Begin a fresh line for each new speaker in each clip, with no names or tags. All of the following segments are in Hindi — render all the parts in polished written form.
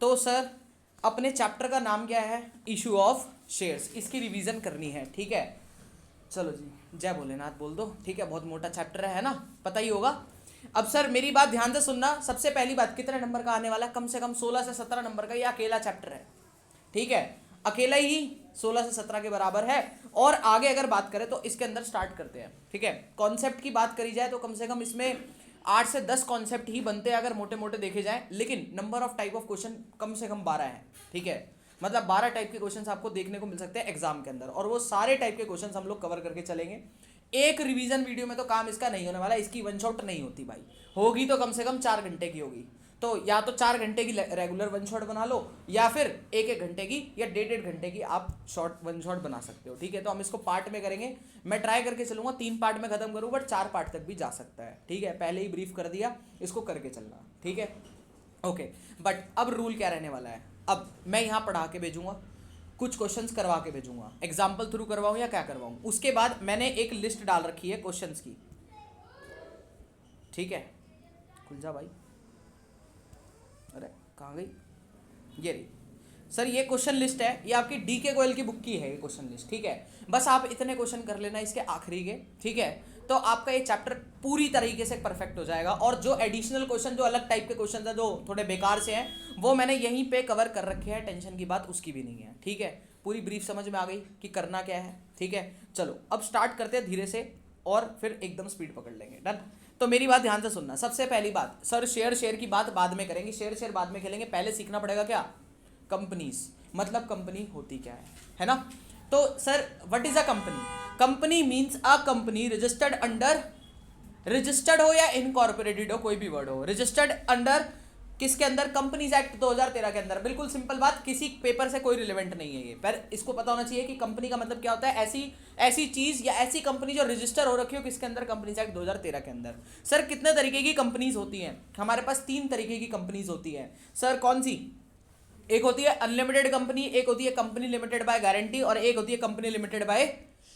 तो सर अपने चैप्टर का नाम क्या है? Issue of shares. इसकी रिवीजन करनी है, ठीक है। चलो जी, जय भोलेनाथ बोल दो, ठीक है। बहुत मोटा चैप्टर है ना, पता ही होगा। अब सर मेरी बात ध्यान से सुनना। सबसे पहली बात, कितने नंबर का आने वाला? कम से कम 16 से 17 नंबर का ये अकेला चैप्टर है, ठीक है। अकेला ही 16 से 17 के बराबर है। और आगे अगर बात करें तो इसके अंदर स्टार्ट करते हैं, ठीक है। कॉन्सेप्ट की बात करी जाए तो कम से कम इसमें 8 से 10 कॉन्सेप्ट ही बनते हैं अगर मोटे मोटे देखे जाए, लेकिन number of type of question कम से कम 12 है, ठीक है। मतलब 12 टाइप के क्वेश्चंस आपको देखने को मिल सकते हैं एग्जाम के अंदर, और वो सारे टाइप के क्वेश्चंस हम लोग कवर करके चलेंगे। एक रिवीजन वीडियो में तो काम इसका नहीं होने वाला, इसकी वन शॉट नहीं होती भाई, होगी तो कम से कम 4 घंटे की होगी। तो या तो 4 घंटे की रेगुलर वन शॉट बना लो, या फिर 1-1 घंटे की या 1.5 घंटे की आप शॉर्ट वन शॉट बना सकते हो, ठीक है। तो हम इसको पार्ट में करेंगे। मैं ट्राई करके चलूंगा 3 पार्ट में खत्म करूँ, बट 4 पार्ट तक भी जा सकता है, ठीक है। पहले ही ब्रीफ कर दिया, इसको करके चलना, ठीक है। ओके, बट अब रूल क्या रहने वाला है? अब मैं यहाँ पढ़ा के भेजूंगा, कुछ क्वेश्चंस करवा के भेजूंगा, एग्जाम्पल थ्रू करवाऊँ या क्या करवाऊँ। उसके बाद मैंने एक लिस्ट डाल रखी है क्वेश्चंस की, ठीक है। खुल जा भाई, अरे कहाँ गई? ये रही सर, ये क्वेश्चन लिस्ट है, ये आपकी DK गोयल की बुक की है ये क्वेश्चन लिस्ट, ठीक है। बस आप इतने क्वेश्चन कर लेना इसके आखिरी के, ठीक है। तो आपका ये चैप्टर पूरी तरीके से परफेक्ट हो जाएगा। और जो एडिशनल क्वेश्चन, जो अलग टाइप के क्वेश्चन है, जो थोड़े बेकार से हैं, वो मैंने यहीं पे कवर कर रखे हैं, टेंशन की बात उसकी भी नहीं है, ठीक है। पूरी ब्रीफ समझ में आ गई कि करना क्या है, ठीक है। चलो अब स्टार्ट करते हैं धीरे से, और फिर एकदम स्पीड पकड़ लेंगे, डन। तो मेरी बात ध्यान से सुनना। सबसे पहली बात सर, शेयर की बात बाद में करेंगे, शेयर बाद में खेलेंगे। पहले सीखना पड़ेगा क्या? कंपनीज, मतलब कंपनी होती क्या है ना। तो sir what is a company? Company means a company registered under, registered हो या इनकॉर्पोरेटेड हो, कोई भी वर्ड हो, रजिस्टर्ड अंडर किसके अंदर? कंपनीज एक्ट 2013 के अंदर। बिल्कुल सिंपल बात, किसी पेपर से कोई रिलेवेंट नहीं है ये, पर इसको पता होना चाहिए कि कंपनी का मतलब क्या होता है। ऐसी चीज या ऐसी कंपनी जो रजिस्टर हो रखी हो किसके अंदर? कंपनीज एक्ट 2013 के अंदर। सर कितने तरीके की कंपनीज होती हैं? हमारे पास 3 तरीके की कंपनीज होती हैं। सर कौन सी? एक होती है अनलिमिटेड कंपनी, एक होती है कंपनी लिमिटेड बाय गारंटी, और एक होती है company limited by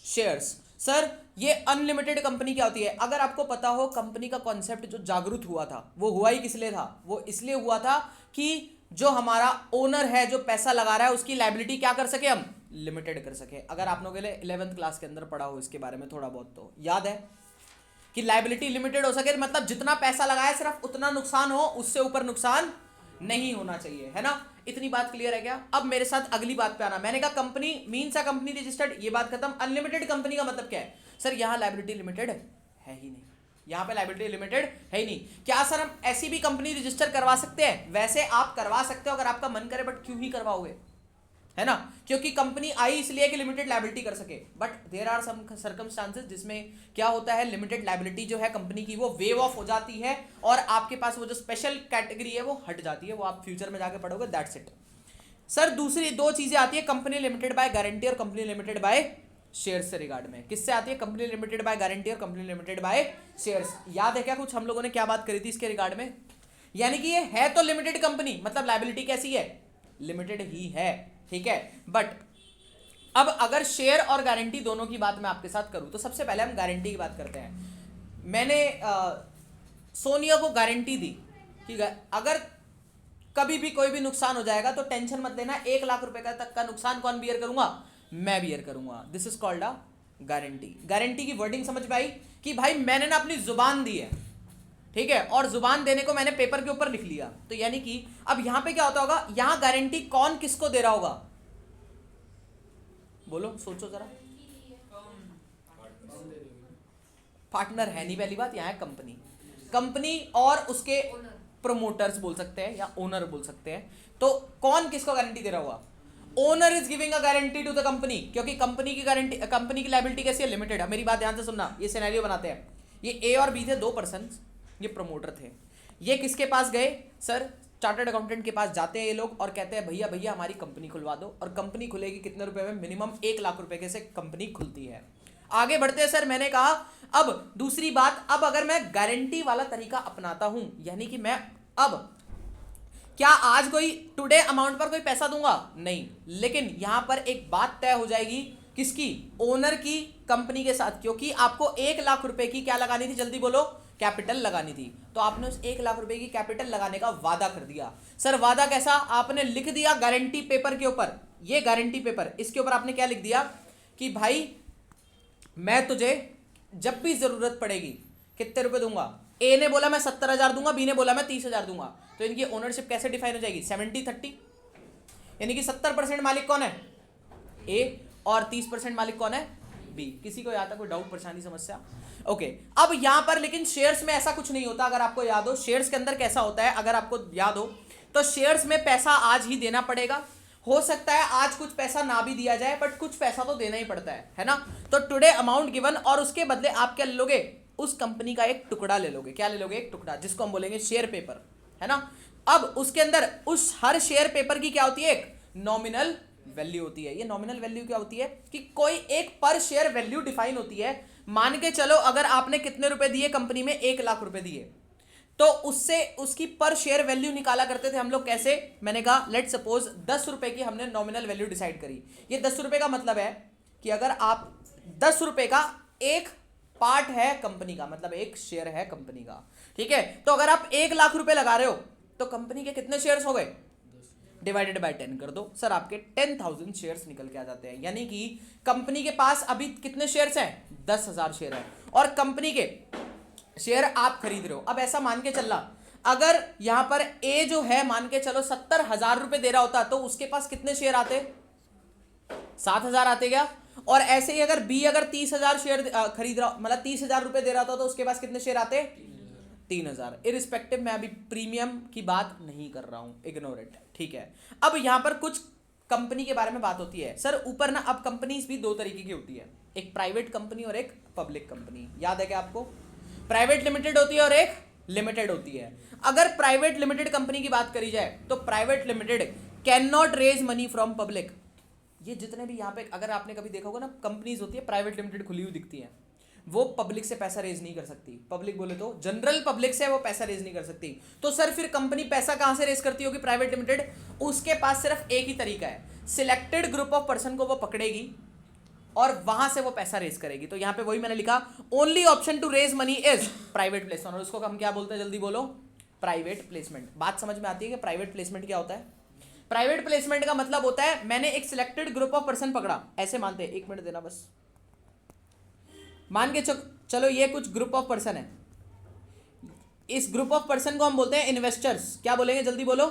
shares. Sir ये अनलिमिटेड कंपनी क्या होती है? अगर आपको पता हो, कंपनी का कॉन्सेप्ट जो जागरूक हुआ था, वो हुआ ही किस लिए था? वो इसलिए हुआ था कि जो हमारा ओनर है, जो पैसा लगा रहा है, उसकी लायबिलिटी क्या कर सके? हम लिमिटेड कर सके। अगर आप लोगों ने 11th क्लास के अंदर पढ़ा हो इसके बारे में थोड़ा बहुत, तो याद है कि लायबिलिटी लिमिटेड हो सके, मतलब जितना पैसा लगाया सिर्फ उतना नुकसान हो, उससे ऊपर नुकसान नहीं होना चाहिए, है ना। इतनी बात क्लियर है क्या? अब मेरे साथ अगली बात पे आना। मैंने कहा company means a company registered, ये बात खत्म। अनलिमिटेड कंपनी का मतलब क्या है? सर यहाँ लायबिलिटी लिमिटेड है ही नहीं, यहाँ पे लायबिलिटी लिमिटेड है ही नहीं। क्या सर हम ऐसी भी कंपनी रजिस्टर करवा सकते हैं? वैसे आप करवा सकते हो अगर आपका मन करे, बट क्यों ही करवाओगे, है ना। क्योंकि कंपनी आई इसलिए कि लिमिटेड लायबिलिटी कर सके, but there are some circumstances जिसमें क्या होता है, लिमिटेड लायबिलिटी जो है कंपनी की वो वेव ऑफ हो जाती है, और आपके पास वो जो स्पेशल कैटेगरी है वो हट जाती है। वो आप फ्यूचर में जाके पढ़ोगे, दैट्स इट। सर दूसरी 2 चीजें आती है, कंपनी लिमिटेड बाय गारंटी और कंपनी लिमिटेड बाय शेयर्स से रिगार्ड में। किससे आती है? कंपनी लिमिटेड बाय गारंटी और कंपनी लिमिटेड बाय शेयर्स। याद है क्या कुछ हम लोगों ने क्या बात करी थी इसके रिगार्ड में? यानी कि ये है तो लिमिटेड कंपनी, मतलब लायबिलिटी कैसी है? लिमिटेड ही है, ठीक है। बट अब अगर शेयर और गारंटी दोनों की बात मैं आपके साथ करूं, तो सबसे पहले हम गारंटी की बात करते हैं। मैंने सोनिया को गारंटी दी कि अगर कभी भी कोई भी नुकसान हो जाएगा तो टेंशन मत लेना, 1 लाख रुपए का तक का नुकसान कौन बियर करूंगा? मैं बियर करूंगा। This is called a guarantee. Guarantee की वर्डिंग समझ में आई कि भाई मैंने ना अपनी जुबान दी है, ठीक है, और जुबान देने को मैंने पेपर के ऊपर लिख लिया। तो यानी कि अब यहां पे क्या होता होगा? यहां गारंटी कौन किसको दे रहा होगा? बोलो, सोचो जरा। पार्टनर है नहीं, पहली बात। यहां है कंपनी, कंपनी और उसके प्रोमोटर्स बोल सकते हैं या ओनर बोल सकते हैं। तो कौन किसको गारंटी दे रहा होगा? Owner is giving a guarantee to the company, क्योंकि कंपनी की गारंटी, कंपनी की लायबिलिटी कैसी है? लिमिटेड है। मेरी बात ध्यान से सुनना, ये सिनेरियो बनाते हैं। ये ए और बी थे, 2 पर्सन, ये प्रमोटर थे। ये किसके पास गए? सर चार्टर्ड अकाउंटेंट के पास जाते हैं ये लोग और कहते हैं भैया भैया हमारी कंपनी खुलवा दो। और कंपनी खुलेगी कितने रुपए में? मिनिमम 1 लाख रुपए के से कंपनी खुलती है। आगे बढ़ते हैं सर। मैंने कहा अब दूसरी बात, अब अगर मैं गारंटी वाला तरीका अपनाता हूं, यानी कि मैं अब क्या आज कोई टुडे अमाउंट पर कोई पैसा दूंगा? नहीं, लेकिन यहां पर एक बात तय हो जाएगी, किसकी? ओनर की कंपनी के साथ, क्योंकि आपको 1 लाख रुपए की क्या लगानी थी? जल्दी बोलो, कैपिटल लगानी थी, तो आपने उस 1 लाख रुपए की कैपिटल लगाने का वादा कर दिया। सर वादा कैसा? आपने लिख दिया गारंटी पेपर के ऊपर, ये गारंटी पेपर, इसके ऊपर आपने क्या लिख दिया कि भाई मैं तुझे जब भी जरूरत पड़ेगी कितने रुपए दूंगा। ए ने बोला मैं 70,000 दूंगा, बी ने बोला मैं 30,000 दूंगा, तो इनकी ओनरशिप कैसे डिफाइन हो जाएगी? 70-30, यानी कि 70% मालिक कौन है? ए, और 30% मालिक कौन है? बी। किसी को यहाँ तक कोई डाउट, परेशानी, समस्या? ओके। अब यहां पर लेकिन शेयर्स में ऐसा कुछ नहीं होता, अगर आपको याद हो शेयर्स के अंदर कैसा होता है, अगर आपको याद हो तो शेयर्स में पैसा आज ही देना पड़ेगा। हो सकता है आज कुछ पैसा ना भी दिया जाए, बट कुछ पैसा तो देना ही पड़ता है ना। तो टुडे अमाउंट गिवन, और उसके बदले आप क्या ले लोगे? उस कंपनी का एक टुकड़ा ले लोगे। क्या ले लोगे? एक टुकड़ा, जिसको हम बोलेंगे शेयर पेपर, है ना। अब उसके अंदर उस हर शेयर पेपर की क्या होती है? एक नॉमिनल वैल्यू होती है। ये नॉमिनल वैल्यू क्या होती है कि कोई एक पर शेयर वैल्यू डिफाइन होती है। मान के चलो अगर आपने कितने रुपए दिए कंपनी में? 1 लाख रुपए दिए, तो उससे उसकी पर शेयर वैल्यू निकाला करते थे हम लोग। कैसे? मैंने कहा लेट सपोज 10 रुपए की हमने नॉमिनल वैल्यू डिसाइड करी। ये 10 रुपए का मतलब है कि अगर आप 10 रुपए का एक पार्ट है कंपनी का, मतलब एक शेयर है कंपनी का, ठीक है। तो अगर आप 1 लाख रुपए लगा रहे हो तो कंपनी के कितने शेयर्स हो गए? डिवाइडेड बाय 10 कर दो, सर आपके 10,000 शेयर्स निकल के आ जाते हैं। यानी कि कंपनी के पास अभी कितने शेयर्स हैं? 10,000 शेयर है, और कंपनी के शेयर आप खरीद रहे हो। अब ऐसा मान के चलना, अगर यहां पर ए जो है मान के चलो 70,000 रुपए दे रहा होता, तो उसके पास कितने शेयर आते? 7,000 आते क्या? और ऐसे ही अगर बी अगर 30,000 शेयर खरीद रहा, मतलब 30,000 रुपए दे रहा था, तो उसके पास कितने शेयर आते? 3,000। इरिस्पेक्टिव मैं अभी प्रीमियम की बात नहीं कर रहा हूं, इग्नोर इट, ठीक है। अब यहां पर कुछ कंपनी के बारे में बात होती है। सर ऊपर ना, अब कंपनीज भी 2 तरीके की होती है, एक प्राइवेट कंपनी और एक पब्लिक कंपनी। याद है क्या आपको? प्राइवेट लिमिटेड होती है और एक लिमिटेड होती है। अगर प्राइवेट लिमिटेड कंपनी की बात करी जाए तो private limited can not raise money from public. ये जितने भी यहाँ पे अगर आपने कभी देखा होगा ना, कंपनीज होती है प्राइवेट लिमिटेड खुली हुई दिखती है, वो पब्लिक से पैसा रेज नहीं कर सकती। पब्लिक बोले तो जनरल पब्लिक से वो पैसा रेज नहीं कर सकती। तो सर फिर कंपनी पैसा कहां से रेज करती होगी? Private limited. उसके पास सिर्फ एक ही तरीका है, सिलेक्टेड ग्रुप ऑफ पर्सन को वो पकड़ेगी और वहां से वो पैसा रेज करेगी। तो यहां पे वही मैंने लिखा, only option to raise money is private placement, और उसको हम क्या बोलते हैं? जल्दी बोलो, प्राइवेट प्लेसमेंट। बात समझ में आती है कि प्राइवेट प्लेसमेंट क्या होता है? प्राइवेट प्लेसमेंट का मतलब होता है मैंने एक सिलेक्टेड ग्रुप ऑफ पर्सन पकड़ा, ऐसे मानते हैं, 1 मिनट देना बस। मान के चलो ये कुछ ग्रुप ऑफ पर्सन है, इस ग्रुप ऑफ पर्सन को हम बोलते हैं इन्वेस्टर्स। क्या बोलेंगे? जल्दी बोलो,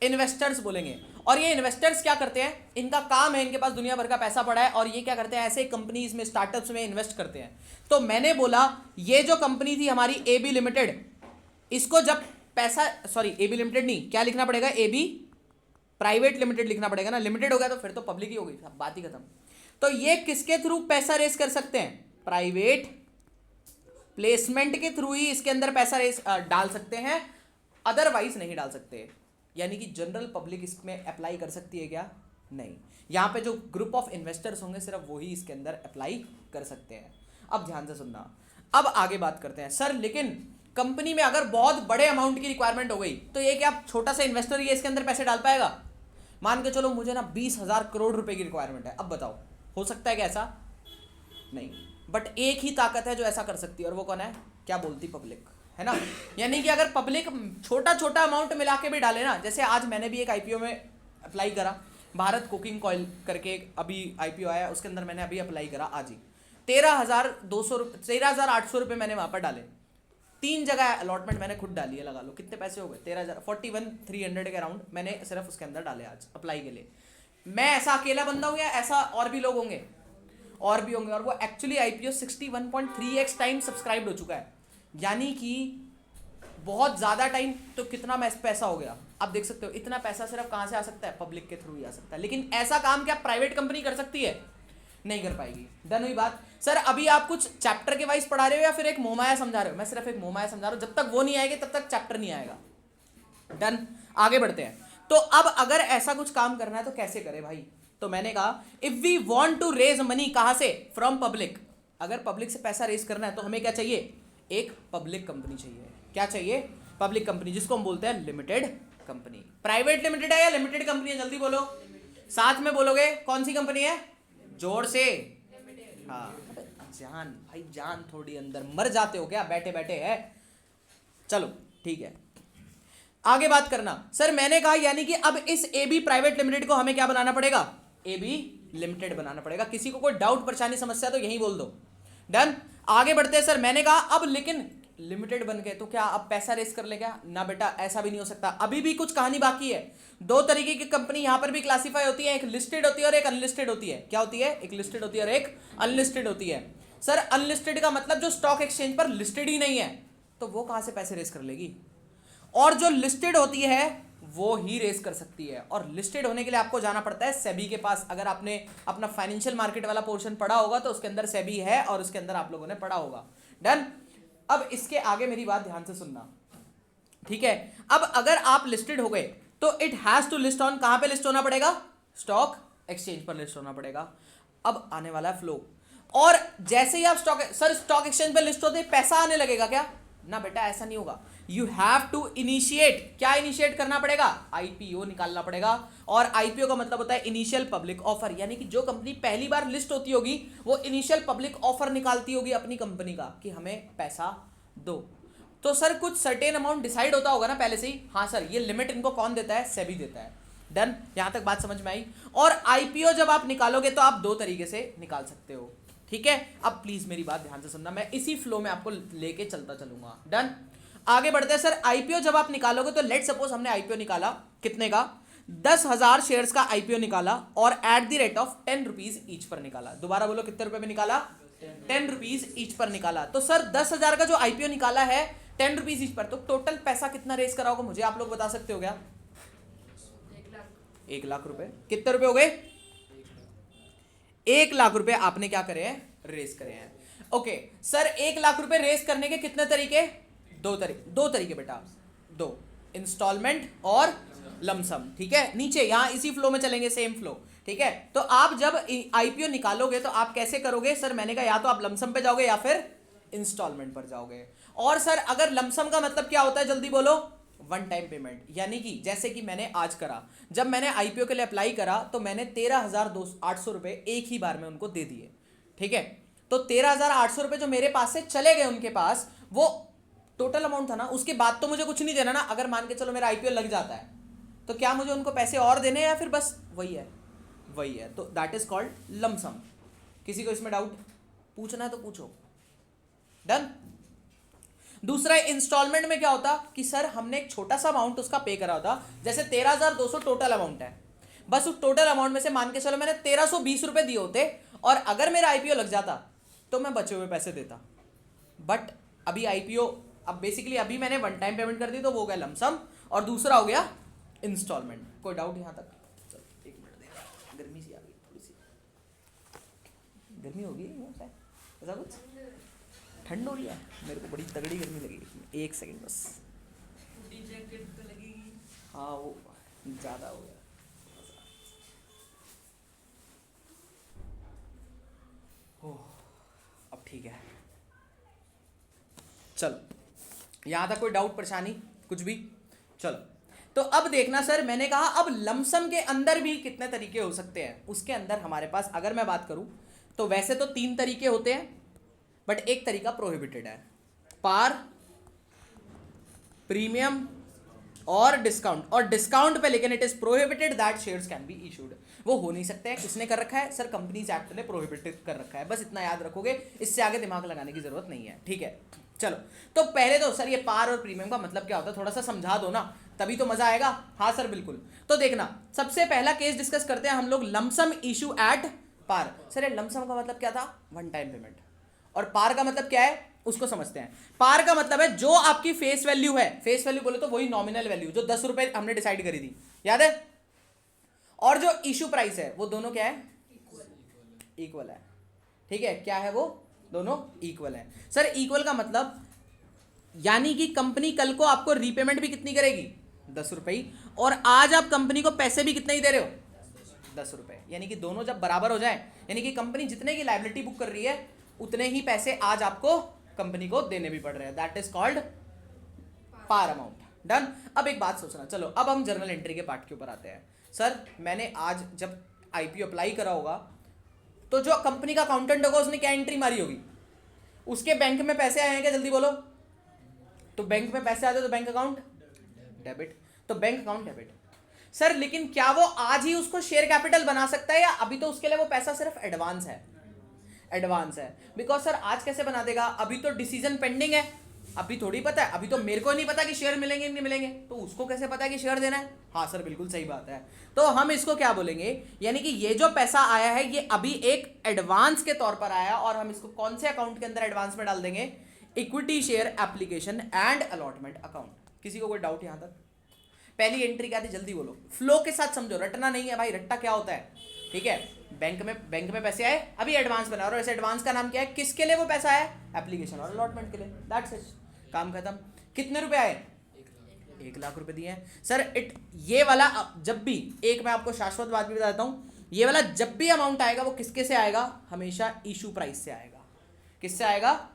इन्वेस्टर्स बोलेंगे। और ये इन्वेस्टर्स क्या करते हैं? इनका काम है, इनके पास दुनिया भर का पैसा पड़ा है और ये क्या करते हैं? ऐसे कंपनीज में, स्टार्टअप्स में इन्वेस्ट करते हैं। तो मैंने बोला ये जो कंपनी थी हमारी एबी लिमिटेड, इसको जब पैसा, सॉरी एबी लिमिटेड नहीं, क्या लिखना पड़ेगा? एबी प्राइवेट लिमिटेड लिखना पड़ेगा ना, लिमिटेड हो गया तो फिर तो पब्लिक ही हो गई, बात ही खत्म। तो ये किसके थ्रू पैसा रेस कर सकते हैं? प्राइवेट प्लेसमेंट के थ्रू ही इसके अंदर पैसा रेस डाल सकते हैं, अदरवाइज नहीं डाल सकते। यानी कि जनरल पब्लिक इसमें अप्लाई कर सकती है क्या? नहीं। यहां पे जो ग्रुप ऑफ इन्वेस्टर्स होंगे सिर्फ वही इसके अंदर अप्लाई कर सकते हैं। अब ध्यान से सुनना, अब आगे बात करते हैं। सर लेकिन कंपनी में अगर बहुत बड़े अमाउंट की रिक्वायरमेंट हो गई तो ये क्या छोटा सा इन्वेस्टर ये इसके अंदर पैसे डाल पाएगा? मान के चलो मुझे ना 20,000 करोड़ रुपए की रिक्वायरमेंट है, अब बताओ हो सकता है क्या ऐसा? नहीं। बट एक ही ताकत है जो ऐसा कर सकती है, और वो कौन है? क्या बोलती? पब्लिक, है ना। यानी कि अगर पब्लिक छोटा छोटा अमाउंट मिला के भी डाले ना, जैसे आज मैंने भी एक आईपीओ में अप्लाई करा, भारत कुकिंग कॉइल करके अभी आईपीओ आया, उसके अंदर मैंने अभी अप्लाई करा आज ही। 13,800 रुपये मैंने वहाँ पर डाले, 3 जगह अलॉटमेंट मैंने खुद डाली है, लगा लो कितने पैसे हो गए? 13,000, 41,300 के अराउंड मैंने सिर्फ उसके अंदर डाले आज अप्लाई के लिए। मैं ऐसा अकेला बंदा हूँ या ऐसा और भी लोग होंगे? और भी होंगे। और वो actually IPO 61.3x time subscribe हो चुका है, यानी कि बहुत ज़्यादा टाइम। तो कितना पैसा हो गया आप देख सकते हो। इतना पैसा सिर्फ कहाँ से आ सकता है? पब्लिक के थ्रू ही आ सकता है। लेकिन ऐसा काम क्या प्राइवेट कंपनी कर सकती है? नहीं कर पाएगी। डन हुई बात। सर अभी आप कुछ चैप्टर के वाइज पढ़ा रहे हो या फिर एक मोहमाया समझा रहे हो? मैं सिर्फ एक मोहमाया समझा रहा हूँ, जब तक वो नहीं आएगी तब तक चैप्टर नहीं आएगा। डन, आगे बढ़ते हैं। तो अब अगर ऐसा कुछ काम करना है तो कैसे करें भाई? तो मैंने कहा if we want to raise money, कहां से? From public. अगर पब्लिक से पैसा रेज करना है तो हमें क्या चाहिए? एक पब्लिक कंपनी चाहिए। क्या चाहिए? पब्लिक कंपनी, जिसको हम बोलते हैं लिमिटेड कंपनी। प्राइवेट लिमिटेड है या लिमिटेड कंपनी है? जल्दी बोलो, साथ में बोलोगे। कौन सी कंपनी है? जोर से। हाँ जान भाई, जान थोड़ी अंदर, मर जाते हो क्या बैठे बैठे है। चलो ठीक है, आगे बात करना। सर मैंने कहा यानी कि अब इस ए बी प्राइवेट लिमिटेड को हमें क्या बनाना पड़ेगा, ए बी लिमिटेड बनाना पड़ेगा। किसी को कोई डाउट परेशानी समस्या तो यही बोल दो। डन, आगे बढ़ते हैं। सर मैंने कहा अब लेकिन लिमिटेड बन गए तो क्या अब पैसा रेस कर ले क्या, ना बेटा ऐसा भी नहीं हो सकता, अभी भी कुछ कहानी बाकी है। दो तरीके की कंपनी यहां पर भी क्लासिफाई होती है, एक लिस्टेड होती है और एक अनलिस्टेड होती है। क्या होती है, एक लिस्टेड होती है और एक अनलिस्टेड होती है। सर अनलिस्टेड का मतलब जो स्टॉक एक्सचेंज पर लिस्टेड ही नहीं है, तो वो कहां से पैसे रेस कर लेगी, और जो लिस्टेड होती है वो ही रेस कर सकती है। और लिस्टेड होने के लिए आपको जाना पड़ता है सेबी के पास। अगर आपने अपना फाइनेंशियल मार्केट वाला पोर्शन पढ़ा होगा तो उसके अंदर सेबी है और उसके अंदर आप लोगों ने पढ़ा होगा। डन, अब इसके आगे मेरी बात ध्यान से सुनना, ठीक है। अब अगर आप लिस्टेड हो गए तो it has to list on, कहां पे लिस्ट होना पड़ेगा, स्टॉक एक्सचेंज पर लिस्ट होना पड़ेगा। अब आने वाला है फ्लो, और जैसे ही आप स्टॉक एक्सचेंज पर लिस्ट होते पैसा आने लगेगा क्या, ना बेटा ऐसा नहीं होगा। यू हैव टू इनिशिएट, क्या इनिशिएट करना पड़ेगा, आईपीओ निकालना पड़ेगा। और आईपीओ का मतलब होता है इनिशियल पब्लिक ऑफर, यानी कि जो कंपनी पहली बार लिस्ट होती होगी वो इनिशियल पब्लिक ऑफर निकालती होगी अपनी कंपनी का कि हमें पैसा दो। तो सर कुछ सर्टेन अमाउंट डिसाइड होता होगा ना पहले से ही, हाँ सर ये लिमिट इनको कौन देता है, सेबी देता है। डन, यहां तक बात समझ में आई। और आईपीओ जब आप निकालोगे तो आप दो तरीके से निकाल सकते हो, ठीक है। अब प्लीज मेरी बात ध्यान से सुनना, मैं इसी फ्लो में आपको लेके चलता चलूंगा। डन, आगे बढ़ते हैं। सर आईपीओ जब आप निकालोगे तो लेट सपोज हमने आईपीओ निकाला कितने का, 10,000 शेयर्स का आईपीओ निकाला और at the rate of 10 rupees each पर निकाला। दोबारा बोलो कितने रुपए में निकाला, 10 रुपीज ईच पर निकाला। तो सर 10,000 का जो आईपीओ निकाला है 10 रुपीज ईच पर, तो टोटल पैसा कितना रेस करा होगा, मुझे आप लोग बता सकते हो क्या, 1 लाख रुपए। कितने रुपए हो गए, 1 लाख रुपए आपने क्या करे हैं, रेस करे हैं। ओके सर 1 लाख रुपए रेस करने के कितने तरीके, दो तरीके बेटा, दो, इंस्टॉलमेंट और लमसम, ठीक है। नीचे यहां इसी फ्लो में चलेंगे, सेम फ्लो, ठीक है। तो आप जब आईपीओ निकालोगे तो आप कैसे करोगे, सर मैंने कहा या तो आप लमसम पे जाओगे या फिर इंस्टॉलमेंट पर जाओगे। और सर अगर लमसम का मतलब क्या होता है, जल्दी बोलो, वन टाइम पेमेंट। यानी कि जैसे कि मैंने आज करा, जब मैंने आईपीओ के लिए अप्लाई करा तो मैंने 13,800 रुपए एक ही बार में उनको दे दिए, ठीक है। तो 13,800 रुपए जो मेरे पास से चले गए उनके पास, वो टोटल अमाउंट था ना, उसके बाद तो मुझे कुछ नहीं देना ना। अगर मान के चलो मेरा आईपीओ लग जाता है तो क्या मुझे उनको पैसे और देने हैं या फिर बस वही है, तो दैट इज कॉल्ड लमसम। किसी को इसमें डाउट पूछना है तो पूछो। डन। दूसरा इंस्टॉलमेंट में क्या होता कि सर हमने एक छोटा सा अमाउंट उसका पे करा होता, जैसे 13,200 टोटल अमाउंट है, बस उस टोटल अमाउंट में से मान के चलो मैंने 1,320 रुपए दिए होते और अगर मेरा आईपीओ लग जाता तो मैं बचे हुए पैसे देता। बट अभी आईपीओ, अब बेसिकली अभी मैंने वन टाइम पेमेंट कर दी तो वो हो गया लमसम और दूसरा हो गया इंस्टॉलमेंट। कोई डाउट यहां तक, चलो 1 मिनट देना, गर्मी सी आ गई, थोड़ी सी गर्मी होगी ऐसा कुछ, ठंड हो रही है, मेरे को बड़ी तगड़ी गर्मी लगी। 1 सेकंड बस, जैकेट तो लगेगी, हाँ वो ज़्यादा हो गया। ओह अब ठीक है, चलो यहाँ तक कोई डाउट परेशानी कुछ भी, चलो। तो अब देखना सर मैंने कहा अब लमसम के अंदर भी कितने तरीके हो सकते हैं। उसके अंदर हमारे पास अगर मैं बात करूं तो वैसे तो 3 तरीके होते हैं, बट एक तरीका प्रोहिबिटेड है, पार, प्रीमियम और डिस्काउंट। और डिस्काउंट पे लेकिन it is prohibited that shares can be issued, वो हो नहीं सकते हैं। किसने कर रखा है, सर कंपनीज एक्ट ने प्रोहिबिटेड कर रखा है, बस इतना याद रखोगे, इससे आगे दिमाग लगाने की जरूरत नहीं है, ठीक है। चलो तो पहले तो सर ये पार और प्रीमियम का मतलब क्या होता है थोड़ा सा समझा दो ना, तभी तो मजा आएगा। हाँ सर बिल्कुल, तो देखना सबसे पहला केस डिस्कस करते हैं हम लोग, lump sum issue at par. Sir ये लमसम का मतलब क्या था, वन टाइम पेमेंट, और पार का मतलब क्या है उसको समझते हैं। पार का मतलब है जो आपकी फेस वैल्यू है, फेस वैल्यू बोले तो वही नॉमिनल वैल्यू जो 10 रुपए हमने डिसाइड करी थी, याद है, और जो इशू प्राइस है वो दोनों क्या है, इक्वल है, ठीक है। क्या है वो, दोनों इक्वल है। सर इक्वल का मतलब यानी कि कंपनी कल को आपको रीपेमेंट भी कितनी करेगी, 10 रुपए, और आज आप कंपनी को पैसे भी कितने ही दे रहे हो, 10 रुपए, यानी कि दोनों जब बराबर हो जाए, यानी कि कंपनी जितने की लायबिलिटी बुक कर रही है उतने ही पैसे आज आपको कंपनी को देने भी पड़ रहे हैं, that is called par amount. Done. अब एक बात सोचना, चलो अब हम जर्नल एंट्री के पार्ट के ऊपर आते हैं। सर मैंने आज जब आईपीओ अप्लाई करा होगा तो जो कंपनी का अकाउंटेंट होगा उसने क्या एंट्री मारी होगी, उसके बैंक में पैसे आए हैं क्या, जल्दी बोलो। तो बैंक में पैसे आते तो बैंक अकाउंट डेबिट, तो बैंक अकाउंट डेबिट। सर लेकिन क्या वो आज ही उसको शेयर कैपिटल बना सकता है या अभी तो उसके लिए वो पैसा सिर्फ एडवांस है, एडवांस है। बिकॉज सर आज कैसे बना देगा, अभी तो डिसीजन पेंडिंग है, अभी थोड़ी पता है, अभी तो मेरे को नहीं पता कि शेयर मिलेंगे नहीं मिलेंगे, तो उसको कैसे पता है कि शेयर देना है। हाँ सर बिल्कुल सही बात है। तो हम इसको क्या बोलेंगे, यानी कि ये जो पैसा आया है ये अभी एक एडवांस के तौर पर आया और हम इसको कौन से अकाउंट के अंदर एडवांस में डाल देंगे, equity share application and allotment account. किसी को कोई डाउट यहां तक? पहली एंट्री क्या थी, जल्दी बोलो, फ्लो के साथ समझो, रटना नहीं है भाई, रट्टा क्या होता है, ठीक है। बैंक में पैसे आए, अभी एडवांस बना और ऐसे एडवांस का नाम क्या है, किसके लिए वो पैसा आया, एप्लीकेशन और अलॉटमेंट के लिए, दैट्स इट, काम खत्म। कितने रुपए आए, 1,00,000 रुपए दिए हैं सर। ये वाला जब भी, एक मैं आपको शाश्वत बात भी बताता हूं, ये वाला जब भी अमाउंट आएगा वो किसके से आएगा, हमेशा इशू प्राइस से आएगा। किससे आएगा,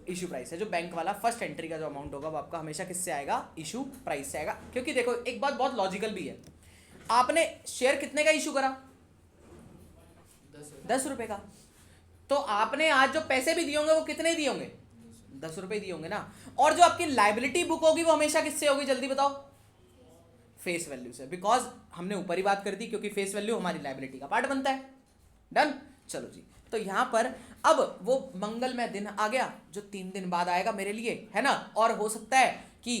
इशू प्राइस है। जो बैंक वाला फर्स्ट एंट्री का जो अमाउंट होगा वो आपका हमेशा किससे आएगा, इशू प्राइस से आएगा। क्योंकि देखो एक बात बहुत लॉजिकल भी है, आपने शेयर कितने का इशू करा, 10 रुपए का, तो आपने आज जो पैसे भी दिए होंगे वो कितने दिए होंगे, 10 रुपए दिए होंगे ना। और जो आपकी लाइबिलिटी बुक होगी वो हमेशा किससे होगी, जल्दी बताओ, फेस वैल्यू से। बिकॉज हमने ऊपर ही बात कर दी, क्योंकि फेस वैल्यू हमारी लाइबिलिटी का पार्ट बनता है। डन, चलो जी। तो यहां पर अब वो मंगलमय दिन आ गया जो 3 दिन बाद आएगा मेरे लिए, है ना। और हो सकता है कि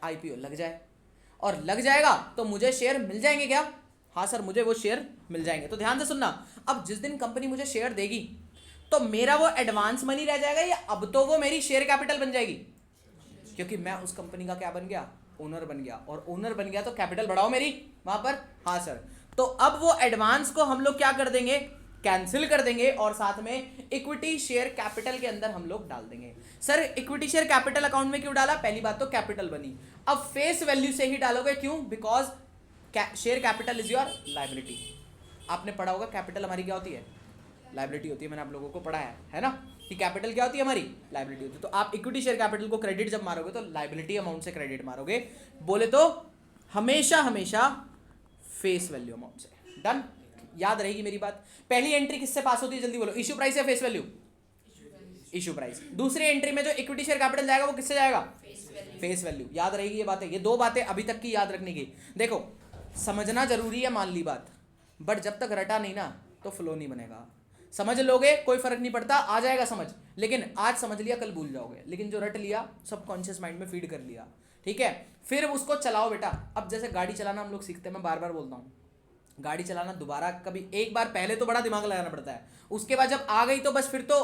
आईपीओ लग जाए, और लग जाएगा तो मुझे शेयर मिल जाएंगे क्या, हाँ सर मुझे वो शेयर मिल जाएंगे। तो ध्यान से सुनना, अब जिस दिन कंपनी मुझे शेयर देगी तो मेरा वो एडवांस मनी रह जाएगा या अब तो वो मेरी शेयर कैपिटल बन जाएगी, क्योंकि मैं उस कंपनी का क्या बन गया, ओनर बन गया, और ओनर बन गया तो कैपिटल बढ़ाओ मेरी वहां पर। हाँ सर, तो अब वो एडवांस को हम लोग क्या कर देंगे, कैंसिल कर देंगे और साथ में इक्विटी शेयर कैपिटल के अंदर हम लोग डाल देंगे। Sir equity share capital account में क्यों डाला, पहली बात तो कैपिटल बनी। अब फेस वैल्यू से ही डालोगे, क्यों, because share capital is your liability. आपने पढ़ा होगा कैपिटल हमारी क्या होती है, लाइबिलिटी होती है, मैंने आप लोगों को पढ़ाया है ना, कि कैपिटल क्या होती है हमारी, लाइबिलिटी होती है। तो आप इक्विटी शेयर कैपिटल को क्रेडिट जब मारोगे तो लाइबिलिटी अमाउंट से क्रेडिट मारोगे, बोले तो हमेशा हमेशा फेस वैल्यू अमाउंट से। डन, याद रहेगी मेरी बात। पहली एंट्री किससे पास होती है, जल्दी बोलो, इश्यू प्राइस या फेस वैल्यू, इश्यू प्राइस। दूसरी एंट्री में जो इक्विटी शेयर कैपिटल जाएगा वो किससे जाएगा, फेस वैल्यू। याद रहेगी ये बातें, ये 2 बातें अभी तक की याद रखने की। देखो समझना जरूरी है, मान ली बात, बट जब तक रटा नहीं ना तो फ्लो नहीं बनेगा। समझ लोगे कोई फर्क नहीं पड़ता, आ जाएगा समझ, लेकिन आज समझ लिया कल भूल जाओगे, लेकिन जो रट लिया सबकॉन्शियस माइंड में फीड कर लिया, ठीक है, फिर उसको चलाओ बेटा। अब जैसे गाड़ी चलाना हम लोग सीखते हैं, मैं बार बार बोलता हूँ, गाड़ी चलाना दोबारा कभी, एक बार पहले तो बड़ा दिमाग लगाना पड़ता है, उसके बाद जब आ गई तो बस फिर तो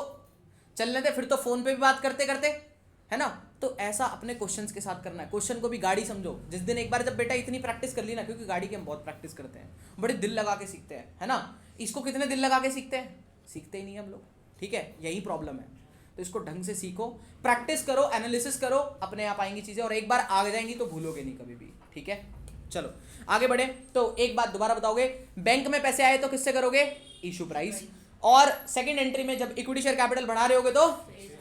चलने दे, फिर तो फोन पे भी बात करते करते, है ना। तो ऐसा अपने क्वेश्चंस के साथ करना है, क्वेश्चन को भी गाड़ी समझो। जिस दिन एक बार जब बेटा इतनी प्रैक्टिस कर ली ना, क्योंकि गाड़ी की हम बहुत प्रैक्टिस करते हैं, बड़े दिल लगा के सीखते हैं, है ना। इसको कितने दिल लगा के सीखते हैं, सीखते ही नहीं हम लोग, ठीक है, यही प्रॉब्लम है। तो इसको ढंग से सीखो, प्रैक्टिस करो, एनालिसिस करो, अपने आप आएंगी चीजें, और एक बार आ जाएंगी तो भूलोगे नहीं कभी भी, ठीक है। चलो आगे बढ़े। तो एक बात दोबारा बताओगे, बैंक में पैसे आए तो किससे करोगे, इशू प्राइस, और सेकंड एंट्री में जब इक्विटी शेयर कैपिटल बढ़ा रहे होगे तो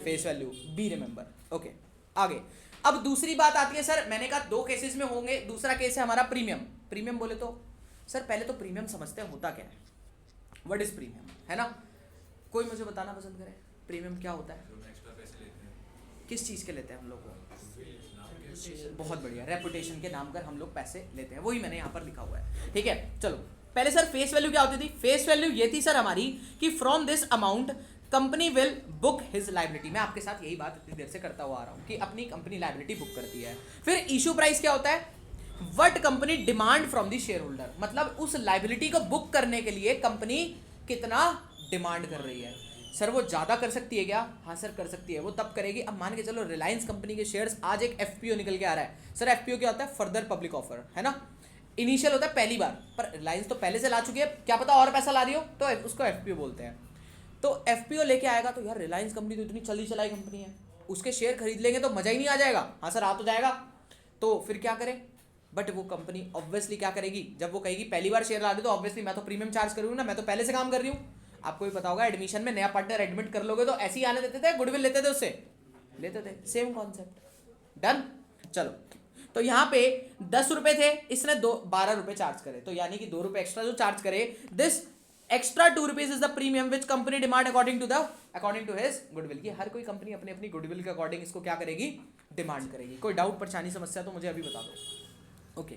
face value, be remember, okay. आगे अब दूसरी बात आती है, सर मैंने कहा 2 केसेस में होंगे, दूसरा केस है हमारा प्रीमियम। प्रीमियम बोले तो सर पहले तो प्रीमियम समझते हैं होता क्या है, व्हाट इज प्रीमियम, है ना। कोई मुझे बताना पसंद करे प्रीमियम क्या होता है, किस चीज के लेते हैं हम लोग को, बहुत बढ़िया, रेपुटेशन के नाम पर हम लोग पैसे लेते हैं, वही मैंने यहाँ पर लिखा हुआ है, ठीक है। चलो पहले सर फेस वैल्यू क्या होती थी, फेस वैल्यू ये थी सर हमारी कि from this amount company will book his liability. मैं आपके साथ यही बात इतनी देर से करता हुआ आ रहा हूं कि अपनी कंपनी लाइबिलिटी बुक करती है। फिर इशू प्राइस क्या होता है, what company demand from the share holder, मतलब उस लाइबिलिटी को बुक करने के लिए कंपनी कितना डिमांड कर रही है। सर वो ज्यादा कर सकती है क्या, हाँ सर कर सकती है, वो तब करेगी। अब मान के चलो रिलायंस कंपनी के शेयर्स, आज एक एफपीओ निकल के आ रहा है, सर एफपीओ क्या होता है, फर्दर पब्लिक ऑफर, है ना। इनिशियल होता है पहली बार, पर रिलायंस तो पहले से ला चुकी है, क्या पता और पैसा ला रही हो, तो उसको एफपीओ बोलते हैं। तो एफपीओ लेके आएगा तो यार रिलायंस कंपनी तो इतनी चली चलाई कंपनी है, उसके शेयर खरीद लेंगे तो मजा ही नहीं आ जाएगा, हाँ सर आ तो जाएगा। तो फिर क्या करें, बट वो कंपनी ऑब्वियसली क्या करेगी, जब वो कहेगी पहली बार शेयर ला दे तो ऑब्वियसली मैं तो प्रीमियम चार्ज करूँगी ना, मैं तो पहले से काम कर रही हूँ। आपको भी पता होगा एडमिशन में नया पार्टनर एडमिट कर लोगे तो ऐसे ही आने देते थे, गुडविल लेते थे उससे, लेते थे, सेम कॉन्सेप्ट। डन, चलो तो यहाँ पे 10 रुपए थे, इसने 12 रुपए चार्ज करे, तो यानी कि 2 रुपए एक्स्ट्रा जो चार्ज करे, this extra 2 rupees is the premium which company demand according to his goodwill. की हर कोई कंपनी अपनी अपनी गुडविल के अकॉर्डिंग इसको क्या करेगी, डिमांड करेगी। कोई डाउट परेशानी समस्या तो मुझे अभी बता दो। ओके,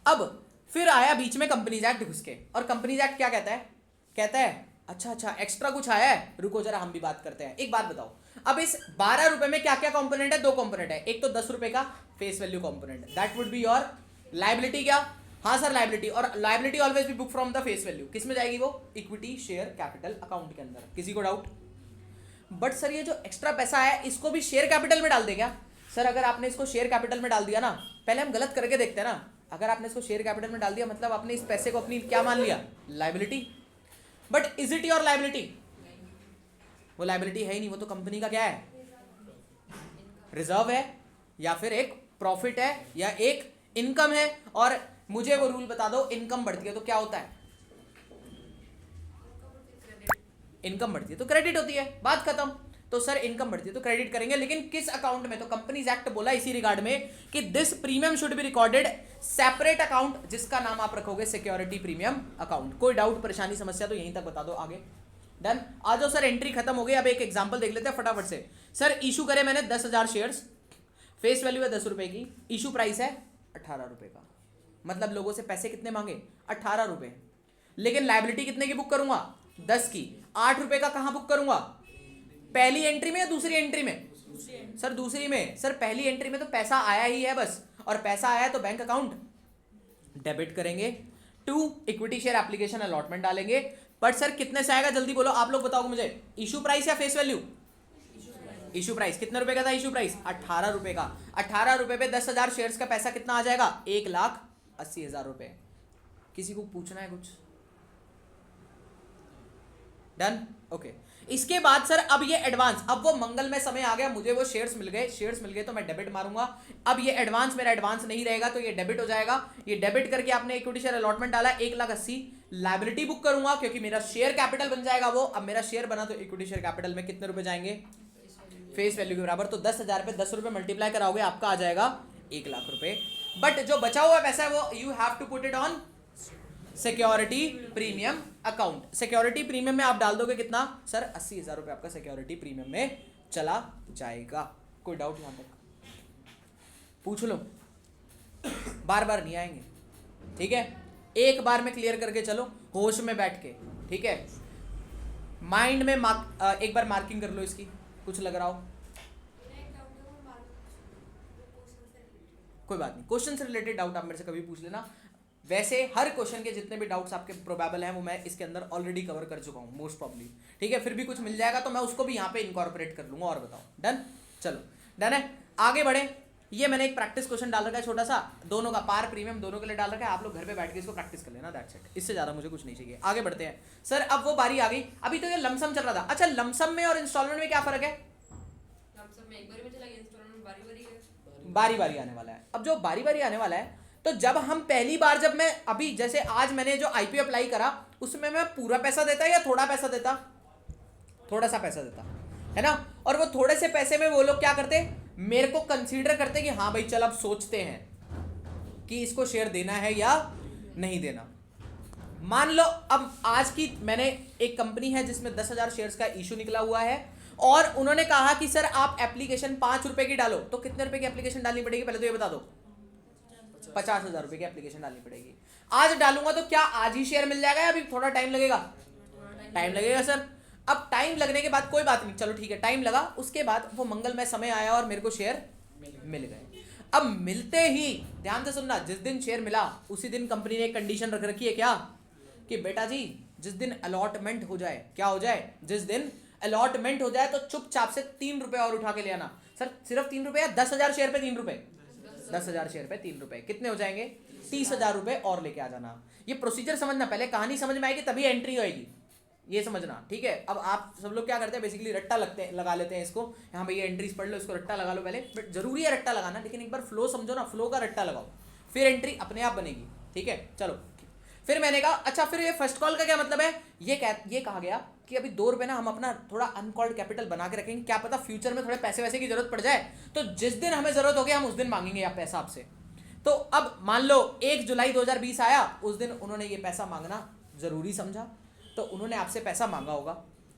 अब फिर आया बीच में कंपनीज एक्ट घुस के, और कंपनीज एक्ट क्या कहता है, कहता है अच्छा एक्स्ट्रा कुछ आया है, रुको जरा हम भी बात करते हैं। एक बात बताओ, अब इस 12 रुपए में क्या क्या कंपोनेंट है, 2 कंपोनेंट है। एक तो 10 रुपए का face value component, that would be your liability. क्या, हाँ सर लायबिलिटी, और liability always be book from the face value. किस में जाएगी वो, इक्विटी शेयर कैपिटल अकाउंट के अंदर। किसी को डाउट? बट सर ये जो एक्स्ट्रा पैसा है इसको भी शेयर कैपिटल में डाल दे क्या? सर अगर आपने इसको शेयर कैपिटल में डाल दिया ना, पहले हम गलत करके देखते हैं ना, अगर आपने इसको शेयर कैपिटल में डाल दिया मतलब आपने इस पैसे को अपनी क्या मान लिया, liability. But is it your liability? वो लायबिलिटी है ही नहीं, वो तो कंपनी का क्या है, रिजर्व है, या फिर एक प्रॉफिट है, या एक इनकम है। और मुझे वो रूल बता दो, इनकम बढ़ती है तो क्या होता है, इनकम बढ़ती है तो क्रेडिट होती है, बात खत्म। तो सर इनकम बढ़ती है तो क्रेडिट करेंगे, लेकिन किस अकाउंट में? तो कंपनीज एक्ट बोला इसी रिगार्ड में कि this premium should be recorded separate account, जिसका नाम आप रखोगे सिक्योरिटी प्रीमियम अकाउंट। कोई डाउट परेशानी समस्या तो यहीं तक बता दो, आगे डन। आ जाओ सर, एंट्री खत्म हो गई। अब एक एग्जांपल देख लेते हैं फटाफट से। सर इशू करे मैंने 10,000 शेयर्स, फेस वैल्यू है 10 रुपए की, इशू प्राइस है 18 रुपए का, मतलब लोगों से पैसे कितने मांगे, 18 रुपए। लेकिन लायबिलिटी कितने की बुक करूंगा, 10 की। 8 रुपए का कहां बुक करूंगा, पहली एंट्री में या दूसरी एंट्री में? सर दूसरी में। सर पहली एंट्री में तो पैसा आया ही है बस, और पैसा आया तो बैंक अकाउंट डेबिट करेंगे, to equity share application allotment डालेंगे। बट सर कितने से आएगा, जल्दी बोलो, आप लोग बताओगे मुझे, इशू प्राइस या फेस वैल्यू? Issue price. कितने रुपए का था इशू प्राइस, 18 रुपए का। 18 रुपए पे 10,000 शेयर्स का पैसा कितना आ जाएगा, 1,80,000 रुपए। किसी को पूछना है कुछ? Done, okay. इसके बाद सर अब ये एडवांस, अब वो मंगल में समय आ गया, मुझे वो शेयर्स मिल गए तो मैं डेबिट मारूंगा। अब ये एडवांस मेरा एडवांस नहीं रहेगा तो ये डेबिट हो जाएगा। ये डेबिट करके आपने इक्विटी शेयर अलॉटमेंट डाला 1,80,000, लायबिलिटी बुक करूंगा क्योंकि मेरा शेयर कैपिटल बन जाएगा वो। अब मेरा शेयर बना तो इक्विटी शेयर कैपिटल में कितने रुपए जाएंगे, फेस वैल्यू के बराबर। तो 10,000 पे 10 रुपए मल्टीप्लाई कराओगे आपका आ जाएगा 1,00,000 रुपए। बट जो बचा हुआ पैसा है वो you have to put it on security premium account. Security premium में आप डाल दोगे कितना, सर 80,000 रुपए आपका सिक्योरिटी प्रीमियम में चला जाएगा। कोई डाउट यहां तक पूछ लो, बार बार नहीं आएंगे, ठीक है? एक बार में क्लियर करके चलो, होश में बैठ के, ठीक है? माइंड में एक बार मार्किंग कर लो इसकी, कुछ लग रहा हो? कोई बात नहीं, क्वेश्चन से रिलेटेड डाउट आप मेरे से कभी पूछ लेना। वैसे हर क्वेश्चन के जितने भी डाउट्स आपके प्रोबेबल हैं वो मैं इसके अंदर ऑलरेडी कवर कर चुका हूँ मोस्ट प्रॉब्ली, ठीक है? फिर भी कुछ मिल जाएगा तो मैं उसको भी यहाँ पे इनकॉर्पोरेट कर लूंगा। और बताओ, डन? चलो डन है, आगे बढ़े। ये मैंने एक प्रैक्टिस क्वेश्चन डाल रखा है छोटा सा, दोनों का पार प्रीमियम दोनों के लिए डाल रखा है। आप लोग घर पे बैठ के इसको प्रैक्टिस कर लेना, दैट्स इट। इससे ज्यादा मुझे कुछ नहीं चाहिए। आगे बढ़ते हैं सर। अब वो बारी आ गई, अभी तो ये लमसम चल रहा था। अच्छा, लमसम में और इंस्टॉलमेंट में क्या फर्क है?
लमसम में एक बार में चला गया, इंस्टॉलमेंट
बारी बारी आने वाला है। अब जो बारी बारी आने वाला है, तो जब हम पहली बार, जब मैं अभी जैसे आज मैंने जो आईपीओ अप्लाई करा उसमें मैं पूरा पैसा देता या थोड़ा पैसा देता? थोड़ा सा पैसा देता, है ना? और वो थोड़े से पैसे में वो लोग क्या करते, मेरे को कंसीडर करते कि हाँ भाई चल अब सोचते हैं कि इसको शेयर देना है या नहीं देना। मान लो अब आज की मैंने एक कंपनी है जिसमें 10,000 शेयर्स का इशू निकला हुआ है, और उन्होंने कहा कि सर आप एप्लीकेशन 5 रुपए की डालो। तो कितने रुपए की एप्लीकेशन डालनी पड़ेगी, पहले तो ये बता दो? 50,000 रुपए की एप्लीकेशन डालनी पड़ेगी। आज डालूंगा तो क्या आज ही शेयर मिल जाएगा या अभी थोड़ा टाइम लगेगा? टाइम लगेगा सर। अब टाइम लगने के बाद कोई बात नहीं, चलो ठीक है, टाइम लगा। उसके बाद वो मंगलमय समय आया और मेरे को शेयर मिल गए। अब मिलते ही ध्यान से सुनना, जिस दिन शेयर मिला उसी दिन कंपनी ने एक कंडीशन रख रखी है, क्या? कि बेटा जी जिस दिन अलॉटमेंट हो जाए, क्या हो जाए? जिस दिन अलॉटमेंट हो जाए तो चुपचाप से 3 रुपए और उठा के ले आना। सर सिर्फ 3 रुपए या 10,000 शेयर पे 3 रुपए? 10,000 शेयर पे 3 रुपए कितने हो जाएंगे? 30,000 रुपए और लेके आ जाना। ये प्रोसीजर समझना, पहले कहानी समझ में आएगी तभी एंट्री होएगी, ये समझना, ठीक है? अब आप सब लोग क्या करते हैं, बेसिकली रट्टा लगा लेते हैं इसको, यहाँ पे ये एंट्रीज पढ़ लो, इसको रट्टा लगा लो पहले। बट जरूरी है रट्टा लगाना, लेकिन एक बार फ्लो समझो ना, फ्लो का रट्टा लगाओ, फिर एंट्री अपने आप बनेगी, ठीक है? चलो फिर मैंने कहा अच्छा फिर ये फर्स्ट कॉल का क्या मतलब है? ये कहा गया कि अभी 2 रुपए ना हम अपना थोड़ा अनकॉल्ड कैपिटल बना के रखेंगे, क्या पता फ्यूचर में थोड़े पैसे वैसे की जरूरत पड़ जाए, तो जिस दिन हमें जरूरत होगी हम उस दिन मांगेंगे या पैसा आपसे। तो अब मान लो 1 जुलाई 2020 आया, उस दिन उन्होंने ये पैसा मांगना जरूरी समझा, तो उन्होंने आपसे पैसा मांगा होगा,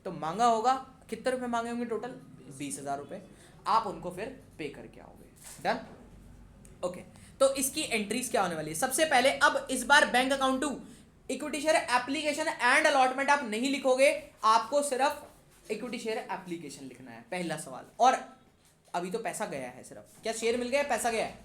तो मांगा होगा कितने रुपए मांगे होंगे टोटल? 20,000 रुपए। आप उनको फिर पे करके आओगे। डन। ओके, तो इसकी एंट्रीज क्या होने वाली है? सबसे पहले अब इस बार bank account to equity share application and allotment आप नहीं लिखोगे, आपको सिर्फ इक्विटी शेयर एप्लीकेशन लिखना है, पहला सवाल। और अभी तो पैसा गया है, सिर्फ क्या शेयर मिल गया, पैसा गया है,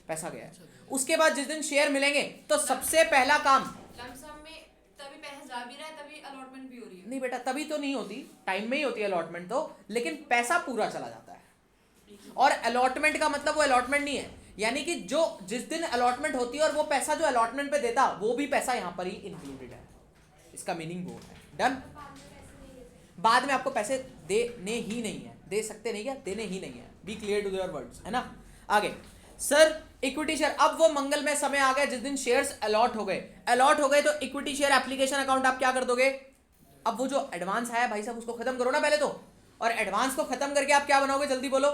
पैसा गया है। उसके बाद जिस दिन शेयर मिलेंगे तो सबसे पहला काम,
लमसम में तभी पैसा जा भी रहा है, तभी अलॉटमेंट भी हो रही है।
नहीं बेटा तभी तो नहीं होती, टाइम में ही होती है अलॉटमेंट तो, लेकिन पैसा पूरा चला जाता है। और अलॉटमेंट का मतलब वो अलॉटमेंट नहीं है, यानी कि जो जिस दिन अलॉटमेंट होती है और वो पैसा जो अलॉटमेंट पे देता वो भी पैसा यहाँ पर ही इंक्लूडेड है, इसका मीनिंग वो है। डन। बाद में आपको पैसे देने ही नहीं है, दे सकते नहीं क्या, देने ही नहीं है। Be clear to your words, है ना। आगे सर इक्विटी शेयर, अब वो मंगलमय समय आ गया जिस दिन शेयर्स अलॉट हो गए। अलॉट हो गए तो इक्विटी शेयर एप्लीकेशन अकाउंट आप क्या कर दोगे? अब वो जो एडवांस आया भाई साहब उसको खत्म करो ना पहले तो, और एडवांस को खत्म करके आप क्या बनाओगे, जल्दी बोलो।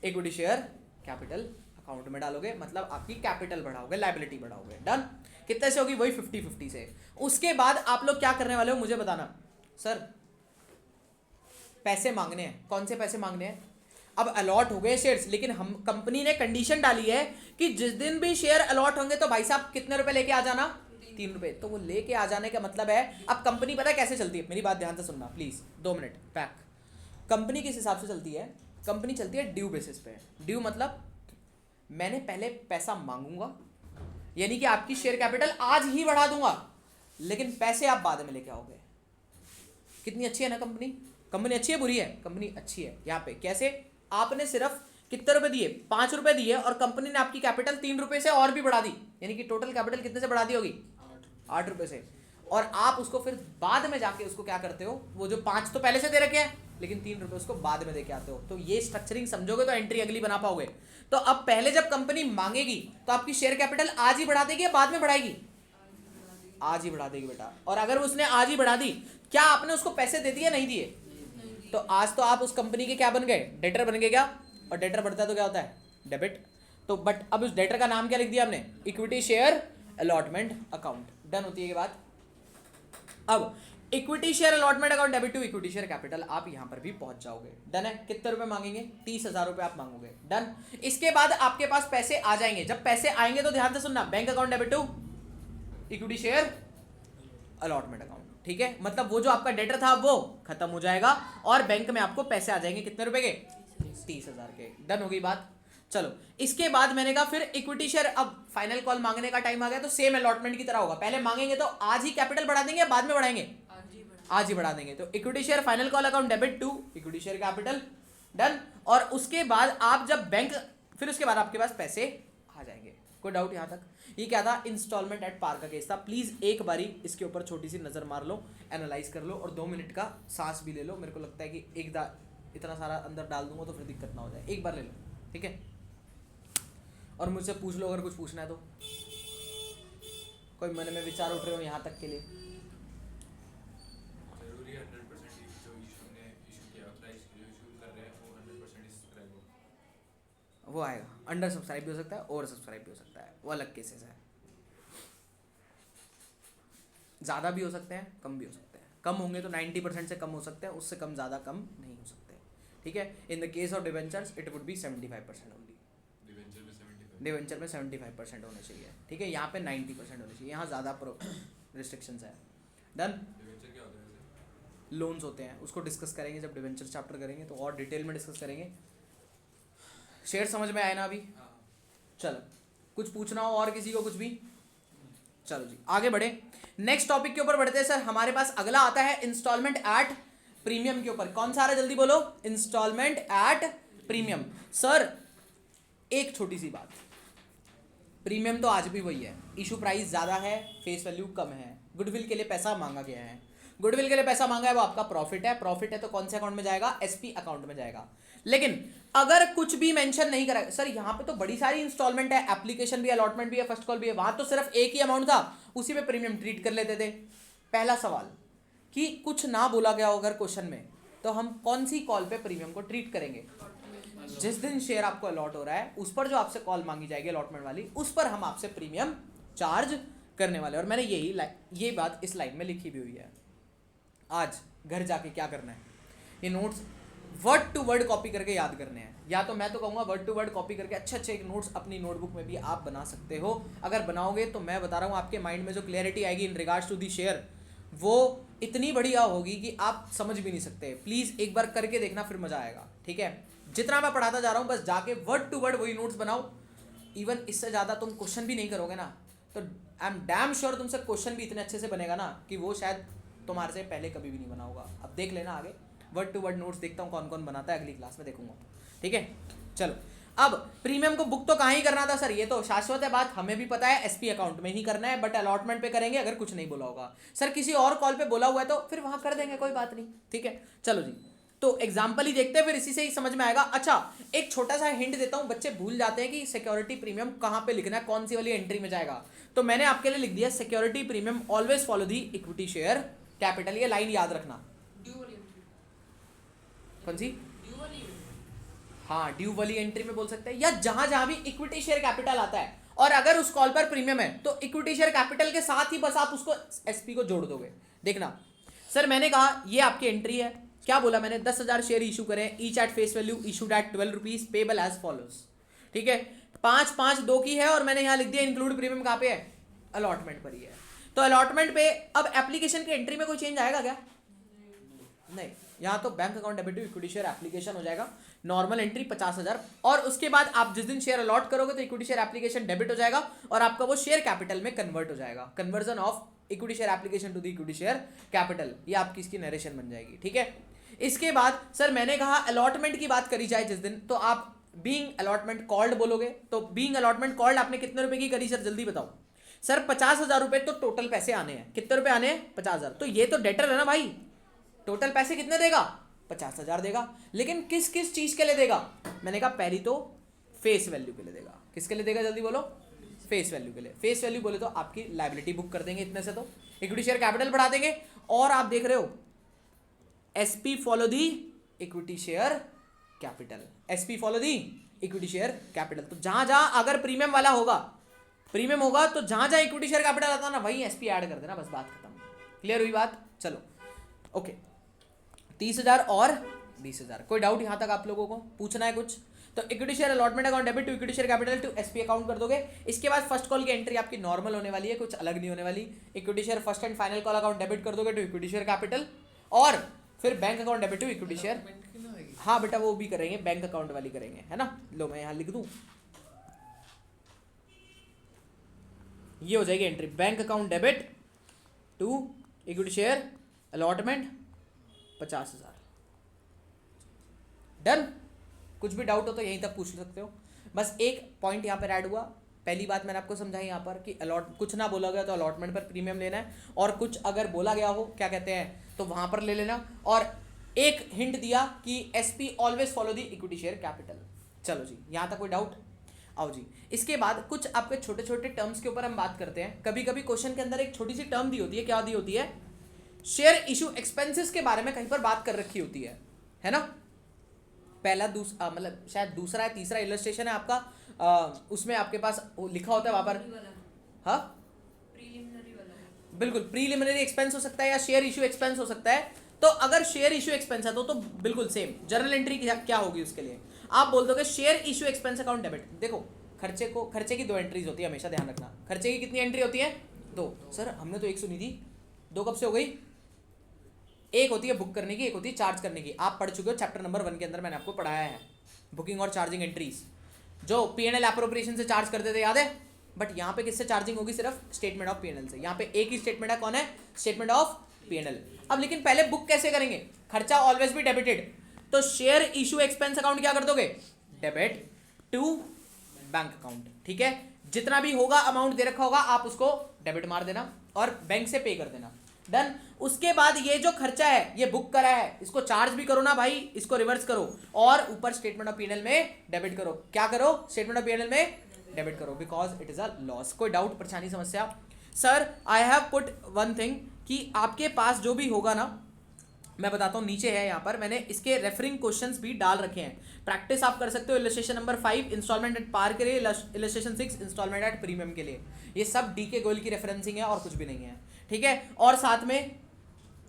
इक्विटी शेयर कैपिटल अकाउंट में डालोगे, मतलब आपकी कैपिटल बढ़ाओगे, लायबिलिटी बढ़ाओगे। डन। कितने से होगी? वही 50-50 से। उसके बाद आप लोग क्या करने वाले हो मुझे बताना। सर पैसे मांगने हैं, कौन से पैसे मांगने हैं? अब अलॉट हो गए शेयर्स, लेकिन हम कंपनी ने कंडीशन डाली है कि जिस दिन भी शेयर अलॉट होंगे तो भाई साहब कितने रुपए लेके आ जाना? 3 रुपए। तो वो लेके आ जाने का मतलब है, अब कंपनी पता है कैसे चलती है, मेरी बात ध्यान से सुनना प्लीज, 2 मिनट बैक। कंपनी किस हिसाब से चलती है? कंपनी चलती है ड्यू बेसिस पे। ड्यू मतलब मैंने पहले पैसा मांगूंगा, यानी कि आपकी शेयर कैपिटल आज ही बढ़ा दूंगा, लेकिन पैसे आप बाद में लेके आओगे। कितनी अच्छी है ना कंपनी। कंपनी अच्छी है बुरी है? कंपनी अच्छी है। यहाँ पे कैसे? आपने सिर्फ कितने रुपए दिए? 5 रुपए दिए, और कंपनी ने आपकी कैपिटल 3 रुपए से और भी बढ़ा दी, यानी कि टोटल कैपिटल कितने से बढ़ा दी होगी? 8 रुपए से। और आप उसको फिर बाद में जाके उसको क्या करते हो, वो जो 5 तो पहले से दे रखे हैं, लेकिन 3 रुपए उसको बाद में देके आते हो। तो ये स्ट्रक्चरिंग समझोगे तो एंट्री अगली बना पाओगे। तो अब पहले जब कंपनी मांगेगी तो आपकी शेयर कैपिटल आज ही बढ़ा देगी या बाद में बढ़ाएगी? आज ही बढ़ा देगी बेटा। और अगर उसने आज ही बढ़ा दी, क्या आपने उसको पैसे दे दिए? नहीं दिए। तो आज तो आप उस कंपनी के क्या बन गए? डेटर बन गए क्या? और डेटर बढ़ता है तो क्या होता है? डेबिट। तो बट अब उस डेटर का नाम क्या लिख दिया हमने? Equity share allotment account. Done होती है ये बात। अब equity share allotment account debit to equity share capital, आप यहां पर भी पहुंच जाओगे। डन है। कितने रुपए मांगेंगे? 30,000 रुपए आप मांगोगे। डन। इसके बाद आपके पास पैसे आ जाएंगे। जब पैसे आएंगे तो ध्यान से सुनना, bank account debit to equity share allotment account. ठीक है, मतलब वो जो आपका डेटर था वो खत्म हो जाएगा और बैंक में आपको पैसे आ जाएंगे। कितने रुपए के? 30,000 के। डन हो गई बात। चलो इसके बाद मैंने कहा फिर इक्विटी शेयर, अब फाइनल कॉल मांगने का टाइम आ गया, तो सेम अलॉटमेंट की तरह होगा। पहले मांगेंगे तो आज ही कैपिटल बढ़ा देंगे या बाद में बढ़ाएंगे? आज ही बढ़ा देंगे। तो equity share final call account debit to equity share capital. Done. और उसके बाद आप जब बैंक, फिर उसके बाद आपके पास पैसे आ जाएंगे। कोई डाउट यहाँ तक? ये क्या था? इंस्टॉलमेंट एट पार का केस था। प्लीज एक बारी इसके ऊपर छोटी सी नजर मार लो, एनालाइज कर लो, और 2 मिनट का सांस भी ले लो। मेरे को लगता है कि इतना सारा अंदर डाल दूंगा तो फिर दिक्कत ना हो जाए। एक बार ले लो, ठीक है? और मुझसे पूछ लो अगर कुछ पूछना है तो। कोई मन में विचार उठ रहे हो यहाँ तक के लिए?
जरूरी है 100% जो इशू ने इशू किया प्राइस जो इशू कर रहे हैं वो 100% सब्सक्राइब हो।
वो आएगा। अंडर सब्सक्राइब भी हो सकता है, ओवर सब्सक्राइब भी हो सकता है, वो अलग केसेस है। ज़्यादा भी हो सकते हैं, कम भी हो सकते हैं। कम होंगे तो 90% से कम हो सकते हैं, उससे कम ज़्यादा कम नहीं हो सकते। ठीक है। In the case of debentures it would be 75% only. Debenture में 75% होने चाहिए। ठीक है। यहाँ पे 90% होने चाहिए, यहाँ ज़्यादा रिस्ट्रिक्शंस है। डन।
डिवेंचर क्या होता है वैसे?
लोन्स होते हैं, उसको डिस्कस करेंगे जब डिवेंचर चैप्टर करेंगे तो और डिटेल में डिस्कस करेंगे। शेयर समझ में आए ना अभी?
हाँ।
चलो कुछ पूछना हो और किसी को कुछ भी? चलो जी आगे बढ़े, नेक्स्ट टॉपिक के ऊपर बढ़ते हैं। सर हमारे पास अगला आता है इंस्टॉलमेंट एट प्रीमियम के ऊपर। कौन सा आ रहा है जल्दी बोलो? Instalment at premium. सर एक छोटी सी बात, प्रीमियम तो आज भी वही है, इशू प्राइस ज़्यादा है, फेस वैल्यू कम है, गुडविल के लिए पैसा मांगा गया है। गुडविल के लिए पैसा मांगा है वो आपका प्रॉफिट है। प्रॉफिट है तो कौन से अकाउंट में जाएगा? एसपी अकाउंट में जाएगा। लेकिन अगर कुछ भी मेंशन नहीं करा, सर यहाँ पे तो बड़ी सारी इंस्टॉलमेंट है, एप्लीकेशन भी, अलॉटमेंट भी है, फर्स्ट कॉल भी है, वहां तो सिर्फ एक ही अमाउंट था, उसी पे प्रीमियम ट्रीट कर लेते थे। पहला सवाल कि कुछ ना बोला गया हो अगर क्वेश्चन में, तो हम कौन सी कॉल पे प्रीमियम को ट्रीट करेंगे? जिस दिन शेयर आपको अलॉट हो रहा है उस पर जो आपसे कॉल मांगी जाएगी अलॉटमेंट वाली, उस पर हम आपसे प्रीमियम चार्ज करने वाले। और मैंने ये बात इस लाइन में लिखी भी हुई है। आज घर जाके क्या करना है, ये notes word to word copy करके याद करने हैं। या तो मैं तो कहूँगा वर्ड टू वर्ड कॉपी करके अच्छे अच्छे नोट्स अपनी नोटबुक में भी आप बना सकते हो। अगर बनाओगे तो मैं बता रहा हूँ आपके माइंड में जो क्लैरिटी आएगी in regards to the share, वो इतनी बढ़िया होगी कि आप समझ भी नहीं सकते। प्लीज़ एक बार करके देखना, फिर मज़ा आएगा। ठीक है, जितना मैं पढ़ाता जा रहा हूँ बस जाके वर्ड टू वर्ड वही नोट्स बनाओ। इवन इससे ज़्यादा तुम क्वेश्चन भी नहीं करोगे ना, तो आई एम डैम श्योर तुमसे क्वेश्चन भी इतने अच्छे से बनेगा ना कि वो शायद तुम्हारे से पहले कभी भी नहीं बना होगा। अब देख लेना आगे वर्ड टू वर्ड नोट्स, देखता हूँ कौन कौन बनाता है, अगली क्लास में देखूंगा। ठीक है, चलो। अब प्रीमियम को बुक तो कहाँ ही करना था सर, ये तो शाश्वत है बात, हमें भी पता है एसपी अकाउंट में ही करना है, बट अलॉटमेंट पे करेंगे अगर कुछ नहीं बोला होगा। सर किसी और कॉल पे बोला हुआ है तो फिर वहां कर देंगे, कोई बात नहीं। ठीक है, चलो जी, तो एग्जाम्पल ही देखते हैं, फिर इसी से ही समझ में आएगा। अच्छा, एक छोटा सा हिंट देता हूँ, बच्चे भूल जाते हैं कि सिक्योरिटी प्रीमियम कहाँ पे लिखना है, कौन सी वाली एंट्री में जाएगा। तो मैंने आपके लिए लिख दिया security premium always follow the equity share capital. ये लाइन याद रखना।
ड्यू वाली एंट्री,
कौन सी?
ड्यू वाली एंट्री।
हाँ, ड्यू वाली एंट्री में बोल सकते हैं, या जहां जहां भी इक्विटी शेयर कैपिटल आता है और अगर उस कॉल पर प्रीमियम है तो इक्विटी शेयर कैपिटल के साथ ही बस आप उसको एसपी को जोड़ दोगे। देखना सर, मैंने कहा ये आपकी एंट्री है, क्या बोला मैंने, 10,000 शेयर इशू करें, each at face value, issued at 12 rupees, payable as follows. ठीक है, 5/5/2 की है और मैंने यहाँ लिख दिया इंक्लूड प्रीमियम कहाँ पे है, अलॉटमेंट पर ही है। तो अलॉटमेंट पे अब एप्लीकेशन की एंट्री में कोई चेंज आएगा क्या? नहीं, यहाँ तो bank account debit to equity share application हो जाएगा, नॉर्मल एंट्री 50,000, और उसके बाद आप जिस दिन शेयर अलॉट करोगे तो इक्विटी शेयर एप्लीकेशन डेबिट हो जाएगा और आपका वो शेयर कैपिटल में कन्वर्ट हो जाएगा। Conversion of equity share application to the equity share capital, ये आपकी इसकी नरेशन बन जाएगी। ठीक है, इसके बाद सर मैंने कहा अलॉटमेंट की बात करी जाए जिस दिन, तो आप बीइंग अलॉटमेंट कॉल्ड बोलोगे। तो बीइंग अलॉटमेंट कॉल्ड आपने कितने रुपए की करी सर, जल्दी बताओ। सर 50,000 रुपए तो टोटल पैसे आने हैं। कितने रुपए आने हैं? 50,000। तो ये तो डेटर है ना भाई, टोटल पैसे कितने देगा? 50,000 देगा। लेकिन किस किस चीज के लिए देगा? मैंने कहा पहली तो फेस वैल्यू के लिए देगा। किसके लिए देगा, जल्दी बोलो? फेस वैल्यू के लिए। फेस वैल्यू बोले तो आपकी लायबिलिटी बुक कर देंगे इतने से, तो इक्विटी शेयर कैपिटल बढ़ा देंगे। और आप देख रहे हो SP follow the equity share capital, SP follow the equity share capital. तो जहां जहां अगर प्रीमियम वाला होगा, प्रीमियम होगा तो जहां जहां इक्विटी शेयर कैपिटल आता है ना, वही एसपी ऐड कर देना, बस बात खत्म। क्लियर हुई बात? चलो ओके, 30,000 और 20,000। कोई डाउट यहां तक आप लोगों को पूछना है कुछ? तो equity share allotment account debit to equity share capital to SP account कर दोगे। इसके बाद फर्स्ट कॉल की एंट्री आपकी नॉर्मल होने वाली है, कुछ अलग नहीं होने वाली। Equity share first and final call account debit कर दोगे टू इक्विटी शेयर कैपिटल, और फिर bank account debit to equity share. हाँ बेटा, वो भी करेंगे, बैंक अकाउंट वाली करेंगे, है ना। लो मैं यहाँ लिख दूं, ये हो जाएगी entry, bank account debit to equity share allotment 50,000। Done. कुछ भी डाउट हो तो यहीं तक पूछ सकते हो। बस एक पॉइंट यहाँ पर ऐड हुआ, पहली बात मैंने आपको समझाई यहाँ पर कि कुछ ना बोला गया तो अलॉटमेंट पर प्रीमियम लेना है, और कुछ अगर बोला गया हो क्या कहते हैं तो वहां पर ले लेना। और एक हिंट दिया कि SP always follow the equity share capital. चलो जी, यहाँ तक कोई डाउट? आओ जी, इसके बाद कुछ आपके छोटे छोटे टर्म्स के ऊपर हम बात करते हैं। कभी कभी क्वेश्चन के अंदर एक छोटी सी टर्म दी होती है, क्या दी होती है? शेयर इशू एक्सपेंसेस के बारे में कहीं पर बात कर रखी होती है ना। पहला दूसरा मतलब शायद दूसरा या तीसरा इलस्ट्रेशन है आपका, उसमें आपके पास लिखा होता है वहां पर, हाँ
प्रीलिमिनरी वाला,
बिल्कुल प्रीलिमिनरी एक्सपेंस हो सकता है या शेयर इशू एक्सपेंस हो सकता है। तो अगर शेयर इशू एक्सपेंस है तो बिल्कुल सेम जर्नल एंट्री क्या होगी उसके लिए, आप बोल दोगे share issue expense account debit. देखो खर्चे की 2 एंट्रीज होती है, हमेशा ध्यान रखना। खर्चे की कितनी एंट्री होती है? 2। सर हमने तो 1 सुनी थी, 2 कब से हो गई? एक होती है बुक करने की, एक होती है चार्ज करने की। आप पढ़ चुके हो चैप्टर नंबर 1 के अंदर, मैंने आपको पढ़ाया है बुकिंग और चार्जिंग एंट्रीज, जो पीएनएल एप्रोप्रिएशन से चार्ज करते थे, याद है। बट यहाँ पे किससे चार्जिंग होगी? सिर्फ स्टेटमेंट ऑफ पीएनएल से। यहाँ पे एक ही स्टेटमेंट है, कौन है? Statement of PNL. अब लेकिन पहले बुक कैसे करेंगे? खर्चा ऑलवेज भी डेबिटेड, तो शेयर इशू एक्सपेंस अकाउंट क्या कर दोगे? Debit to bank account. ठीक है, जितना भी होगा अमाउंट दे रखा होगा आप उसको डेबिट मार देना और बैंक से पे कर देना। डन। उसके बाद ये जो खर्चा है ये बुक करा है, इसको चार्ज भी करो ना भाई, इसको रिवर्स करो और ऊपर स्टेटमेंट ऑफ पीएनएल में डेबिट करो। क्या करो? स्टेटमेंट ऑफ पीएनएल में डेबिट करो, because it is a loss. कोई डाउट, परेशानी, समस्या? Sir I have put one thing कि आपके पास जो भी होगा ना मैं बताता हूँ, नीचे है यहाँ पर, मैंने इसके रेफरिंग क्वेश्चंस भी डाल रखे हैं, प्रैक्टिस आप कर सकते हो। Illustration number 5 installment at par के लिए, इलस्ट्रेशन 6 इंस्टॉलमेंट एट प्रीमियम के लिए। ये सब डी के गोयल की रेफरेंसिंग है और कुछ भी नहीं है, ठीक है। और साथ में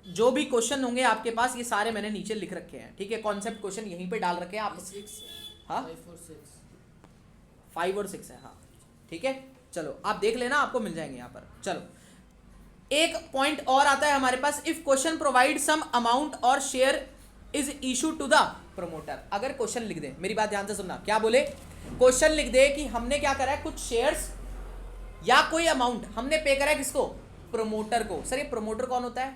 जो भी क्वेश्चन होंगे आपके पास, ये सारे मैंने नीचे लिख रखे हैं, ठीक है। कॉन्सेप्ट क्वेश्चन यहीं पे डाल रखे हैं आप।
6
हाँ
5 और 6
5 और 6 है, हाँ ठीक है। चलो आप देख लेना, आपको मिल जाएंगे यहाँ पर। चलो एक पॉइंट और आता है हमारे पास, if question provide some amount और share is issue to the promoter. अगर क्वेश्चन लिख दे, मेरी बात ध्यान से सुनना, क्या बोले, क्वेश्चन लिख दे कि हमने क्या करा है, कुछ शेयर्स या कोई अमाउंट हमने पे करा है, किसको, प्रमोटर को। सर ये प्रमोटर कौन होता है,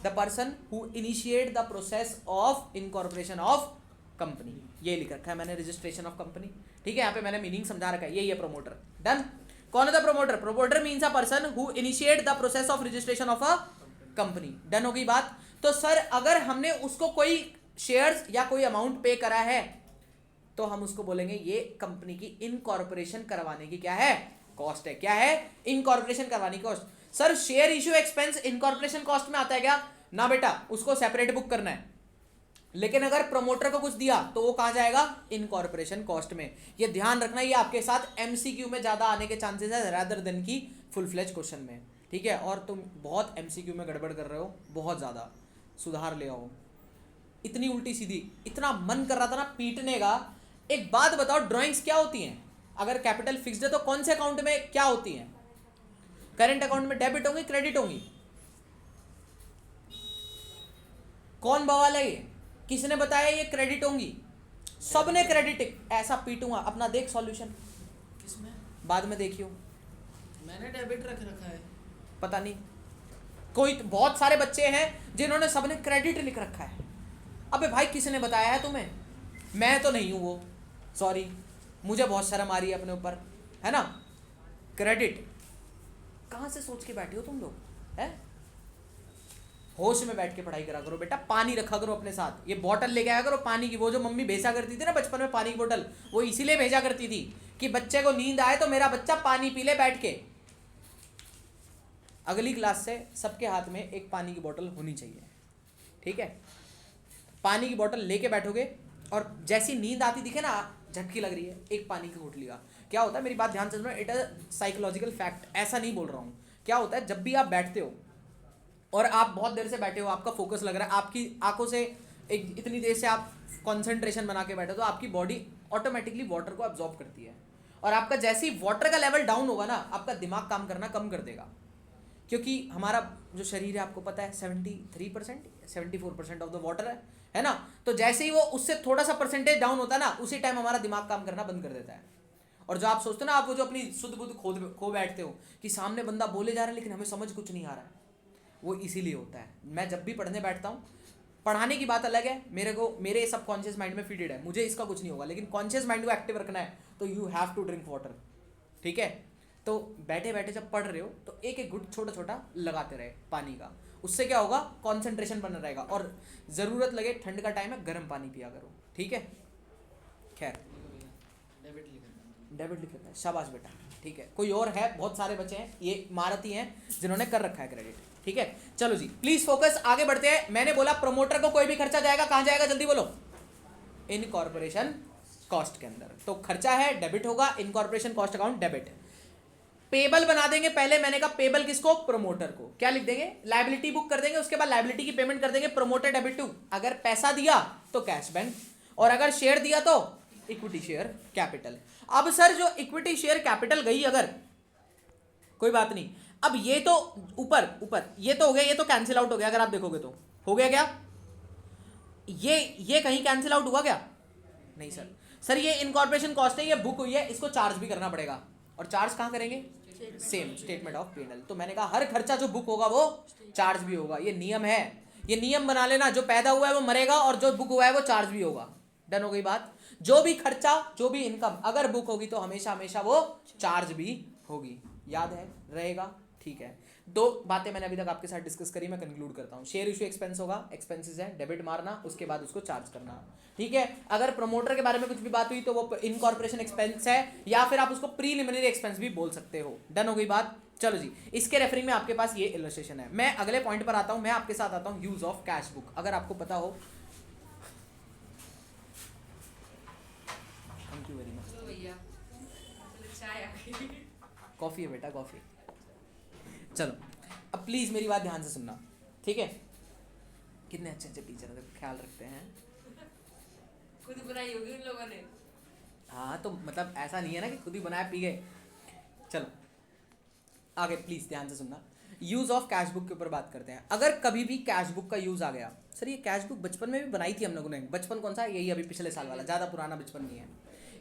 the person who initiate the process of incorporation of company. ये लिख रखा है मैंने, रजिस्ट्रेशन ऑफ कंपनी, ठीक है। यहाँ पे मैंने मीनिंग समझा रखा है, यही है प्रमोटर। डन। कौन है the promoter, promoter means a person who initiate the process of registration of a company. Done हो गई बात। तो सर अगर हमने उसको कोई शेयर्स या कोई अमाउंट पे करा है, तो हम उसको बोलेंगे ये कंपनी की इनकॉर्पोरेशन करवाने की क्या है, कॉस्ट है। क्या है, इनकॉर्पोरेशन करवाने की cost. Sir share issue expense incorporation cost में आता है क्या, ना बेटा, उसको सेपरेट बुक करना है। लेकिन अगर प्रमोटर को कुछ दिया तो वो कहां जाएगा, इनकॉर्पोरेशन कॉस्ट में। ये ध्यान रखना, ये आपके साथ एमसीक्यू में ज्यादा आने के चांसेस है रादर देन की फुल फ्लेज क्वेश्चन में, ठीक है। और तुम बहुत एमसीक्यू में गड़बड़ कर रहे हो, बहुत ज्यादा, सुधार ले आओ। इतनी उल्टी सीधी, इतना मन कर रहा था ना पीटने का। एक बात बताओ, ड्राइंग्स क्या होती हैं, अगर कैपिटल फिक्स्ड है तो कौन से अकाउंट में क्या होती हैं, करेंट अकाउंट में डेबिट होंगी, क्रेडिट होंगी, कौन बवाल है ये, किसने बताया ये क्रेडिट होंगी, सबने क्रेडिट। ऐसा पीटूंगा, अपना देख सॉल्यूशन,
किसमें,
बाद में देखियो।
मैंने डेबिट रख रखा है।
पता नहीं, कोई बहुत सारे बच्चे हैं जिन्होंने सबने क्रेडिट लिख रखा है। अबे भाई किसने बताया है तुम्हें, मैं तो नहीं हूं वो, सॉरी, मुझे बहुत शर्म आ रही है अपने ऊपर, है ना। क्रेडिट कहां से सोच के बैठे हो तुम लोग, है। होश में बैठ के पढ़ाई करा करो बेटा, पानी रखा करो अपने साथ, ये बॉटल लेके आया करो पानी की। वो जो मम्मी भेजा करती थी ना बचपन में पानी की बोतल, वो इसीलिए भेजा करती थी कि बच्चे को नींद आए तो मेरा बच्चा पानी पी ले बैठ के। अगली क्लास से सबके हाथ में एक पानी की बोतल होनी चाहिए, ठीक है। पानी की बोतल लेके बैठोगे और जैसी नींद आती दिखे ना, झटकी लग रही है, एक पानी की घूंट लिया। क्या होता है, मेरी बात ध्यान से सुनो, इट इज साइकोलॉजिकल फैक्ट, ऐसा नहीं बोल रहा हूँ। क्या होता है, जब भी आप बैठते हो और आप बहुत देर से बैठे हो, आपका फोकस लग रहा है, आपकी आंखों से एक इतनी देर से आप कंसंट्रेशन बना के बैठे हो, तो आपकी बॉडी ऑटोमेटिकली वाटर को अब्जॉर्ब करती है। और आपका जैसे ही वाटर का लेवल डाउन होगा ना, आपका दिमाग काम करना कम कर देगा। क्योंकि हमारा जो शरीर है आपको पता है 73% 74% ऑफ द वाटर है ना। तो जैसे ही वो उससे थोड़ा सा परसेंटेज डाउन होता है ना, उसी टाइम हमारा दिमाग काम करना बंद कर देता है। और जो आप सोचते हो ना, आप वो जो अपनी शुद्ध बुद्ध खो बैठते हो कि सामने बंदा बोले जा रहा है लेकिन हमें समझ कुछ नहीं आ रहा है, वो इसीलिए होता है। मैं जब भी पढ़ने बैठता हूँ, पढ़ाने की बात अलग है, मेरे सब कॉन्शियस माइंड में फीडेड है, मुझे इसका कुछ नहीं होगा, लेकिन कॉन्शियस माइंड को एक्टिव रखना है तो you have to drink water, ठीक है। तो बैठे बैठे जब पढ़ रहे हो तो एक एक घुट छोटा छोटा लगाते रहे पानी का, उससे क्या होगा, कॉन्सेंट्रेशन बना रहेगा। और ज़रूरत लगे, ठंड का टाइम है, गर्म पानी पिया करो, ठीक है। खैर
डेबिट लिखा
डेबिट लिख लेता है, शाबाश बेटा, ठीक है। कोई और है, बहुत सारे बच्चे हैं, ये महारथी हैं जिन्होंने कर रखा है क्रेडिट, ठीक है। चलो जी प्लीज फोकस, आगे बढ़ते हैं। मैंने बोला प्रमोटर को कोई भी खर्चा जाएगा, कहां जाएगा, जल्दी बोलो, इनकॉर्पोरेशन कॉस्ट के अंदर। तो खर्चा है, डेबिट होगा, incorporation cost account debit. Payable बना देंगे पहले, मैंने कहा पेबल किसको, प्रमोटर को। क्या लिख देंगे, लायबिलिटी बुक कर देंगे, उसके बाद लायबिलिटी की पेमेंट कर देंगे, प्रमोटर डेबिट टू। अगर पैसा दिया तो कैश बैंक, और अगर शेयर दिया तो इक्विटी शेयर कैपिटल। अब सर जो इक्विटी शेयर कैपिटल गई, अगर कोई बात नहीं, अब ये तो ऊपर ये तो हो गया, ये तो कैंसिल आउट हो गया, अगर आप देखोगे तो हो गया क्या, ये कहीं कैंसिल आउट हुआ क्या, नहीं सर ये इनकॉर्पोरेशन कॉस्ट है, ये बुक हुई है, इसको चार्ज भी करना पड़ेगा। और चार्ज कहां करेंगे, सेम स्टेटमेंट ऑफ P&L। तो मैंने कहा हर खर्चा जो बुक होगा वो चार्ज भी होगा, ये नियम है, ये नियम बना लेना, जो पैदा हुआ है वो मरेगा और जो बुक हुआ है वो चार्ज भी होगा। डन हो गई बात। जो भी खर्चा, जो भी इनकम अगर बुक होगी तो हमेशा हमेशा वो चार्ज भी होगी, याद है, रहेगा, ठीक है। दो बातें मैंने अभी तक आपके साथ डिस्कस करी, मैं कंक्लूड करता हूँ। शेयर इशू एक्सपेंस होगा, एक्सपेंसेस है, डेबिट मारना, उसके बाद उसको चार्ज करना, ठीक है। अगर प्रमोटर के बारे में कुछ भी बात हुई तो वो इनकॉर्पोरेशन एक्सपेंस है, या फिर आप उसको प्रीलिमिनरी एक्सपेंस भी बोल सकते हो। डन हो गई बात, चलो जी, इसके रेफरिंग में आपके पास ये इलस्ट्रेशन है। मैं अगले पॉइंट पर आता हूं, मैं आपके साथ आता हूं यूज ऑफ कैश बुक। अगर आपको पता हो, थैंक यू वेरी मच।
चलो भैया मुझे चाय आ गई।
कॉफी है बेटा, कॉफी। चलो अब प्लीज मेरी बात ध्यान से सुनना, ठीक है? कितने अच्छे अच्छे टीचर हैं, ख्याल रखते हैं।
खुद बनाई होगी उन लोगों ने।
हाँ तो मतलब ऐसा नहीं है ना कि खुद ही बनाया पी गए। चलो आगे प्लीज ध्यान से सुनना। यूज ऑफ कैश बुक के ऊपर बात करते हैं। अगर कभी भी कैश बुक का यूज आ गया, सर ये कैश बुक बचपन में भी बनाई थी हम लोगों ने। बचपन कौन सा? यही अभी पिछले साल वाला, ज्यादा पुराना बचपन नहीं है।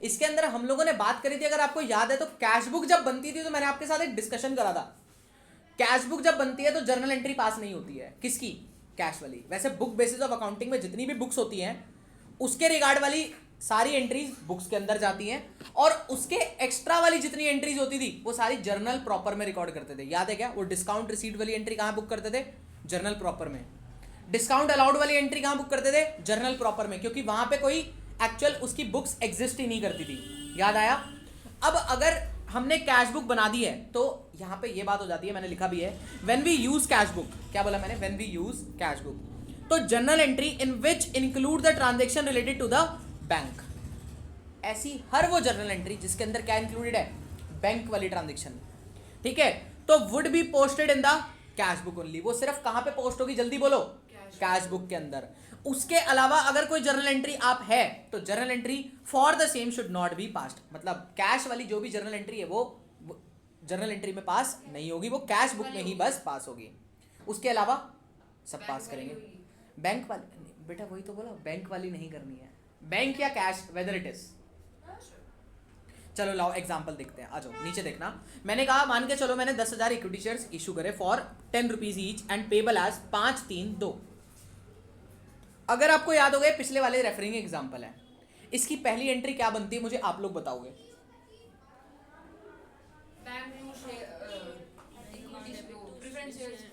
इसके अंदर हम लोगों ने बात करी थी, अगर आपको याद है तो कैश बुक जब बनती थी तो मैंने आपके साथ एक डिस्कशन करा था। कैश बुक जब बनती है तो जर्नल एंट्री पास नहीं होती है। किसकी? कैश वाली। वैसे बुक बेसिस ऑफ अकाउंटिंग में जितनी भी बुक्स होती हैं उसके रिगार्ड वाली सारी एंट्रीज बुक्स के अंदर जाती हैं, और उसके एक्स्ट्रा वाली जितनी एंट्रीज होती थी वो सारी जर्नल प्रॉपर में रिकॉर्ड करते थे। याद है क्या? वो डिस्काउंट रिसीट वाली एंट्री कहाँ बुक करते थे? जर्नल प्रॉपर में। डिस्काउंट अलाउड वाली एंट्री कहाँ बुक करते थे? जर्नल प्रॉपर में, क्योंकि वहां पे कोई एक्चुअल उसकी बुक्स एग्जिस्ट ही नहीं करती थी। याद आया? अब अगर हमने कैश बुक बना दी है तो यहाँ पे ये बात हो जाती है, मैंने लिखा भी है, when we use cash book. क्या बोला मैंने? When we use cash book, तो journal entry in which include the transaction related to the bank. ऐसी हर वो जर्नल एंट्री जिसके अंदर क्या इंक्लूडेड है? बैंक वाली ट्रांजेक्शन, ठीक है? तो would be posted in the cash book only. वो सिर्फ कहां पे पोस्ट होगी? जल्दी बोलो। कैश बुक के अंदर। उसके अलावा अगर कोई जर्नल एंट्री आप है तो journal entry for the same should not be passed. मतलब कैश वाली जो भी जर्नल एंट्री है वो जर्नल एंट्री में पास नहीं होगी, वो कैश बुक में ही बस पास होगी। उसके अलावा सब पास करेंगे। बैंक वाली बेटा, वही तो बोला, बैंक वाली नहीं करनी है। बैंक या कैश, वेदर इट इज। चलो लाओ एग्जांपल देखते हैं, आ जाओ नीचे देखना। मैंने कहा मान के चलो मैंने 10,000 इक्विटी शेयर्स इशू करे for 10 rupees each and payable as 5-3-2। अगर आपको याद हो गए पिछले वाले रेफरिंग एग्जांपल है, इसकी पहली एंट्री क्या बनती है मुझे आप लोग बताओगे?
Bank new preference shares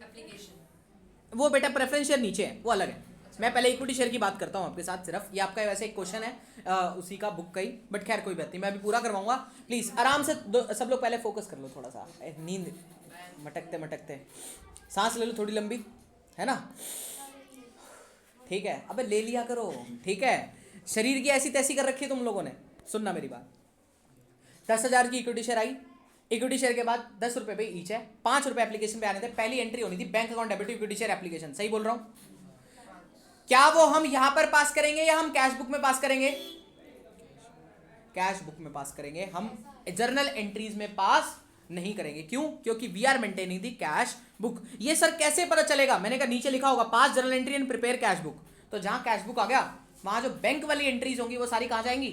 application.
वो बेटा प्रेफरेंस शेयर नीचे है, वो अलग है। मैं पहले इक्विटी शेयर की बात करता हूँ आपके साथ सिर्फ। ये आपका वैसे एक क्वेश्चन है उसी का बुक का ही, बट खैर कोई बात नहीं, मैं अभी पूरा करवाऊंगा। प्लीज आराम से सब लोग पहले फोकस कर लो थोड़ा सा। नींद मटकते मटकते सांस ले लो थोड़ी लंबी, है ना? ठीक है, अबे ले लिया करो, ठीक है? शरीर की ऐसी तैसी कर रखी है तुम लोगों ने। सुनना मेरी बात, 10,000 की equity share I. Equity share के बाद 10 रुपए पे ईच है, 5 रुपए एप्लीकेशन पे आने थे। पहली एंट्री होनी थी bank account debit to equity share application. सही बोल रहा हूँ? क्या वो हम यहां पर पास करेंगे या हम कैश बुक में पास करेंगे? कैश बुक में पास करेंगे, हम जर्नल एंट्रीज में पास नहीं करेंगे। क्यों? क्योंकि we are maintaining the cash book. ये सर कैसे पता चलेगा? मैंने कहा नीचे लिखा होगा pass journal entry and prepare cash book. तो जहां कैश बुक आ गया वहां जो बैंक वाली एंट्रीज होंगी वो सारी कहां जाएंगी?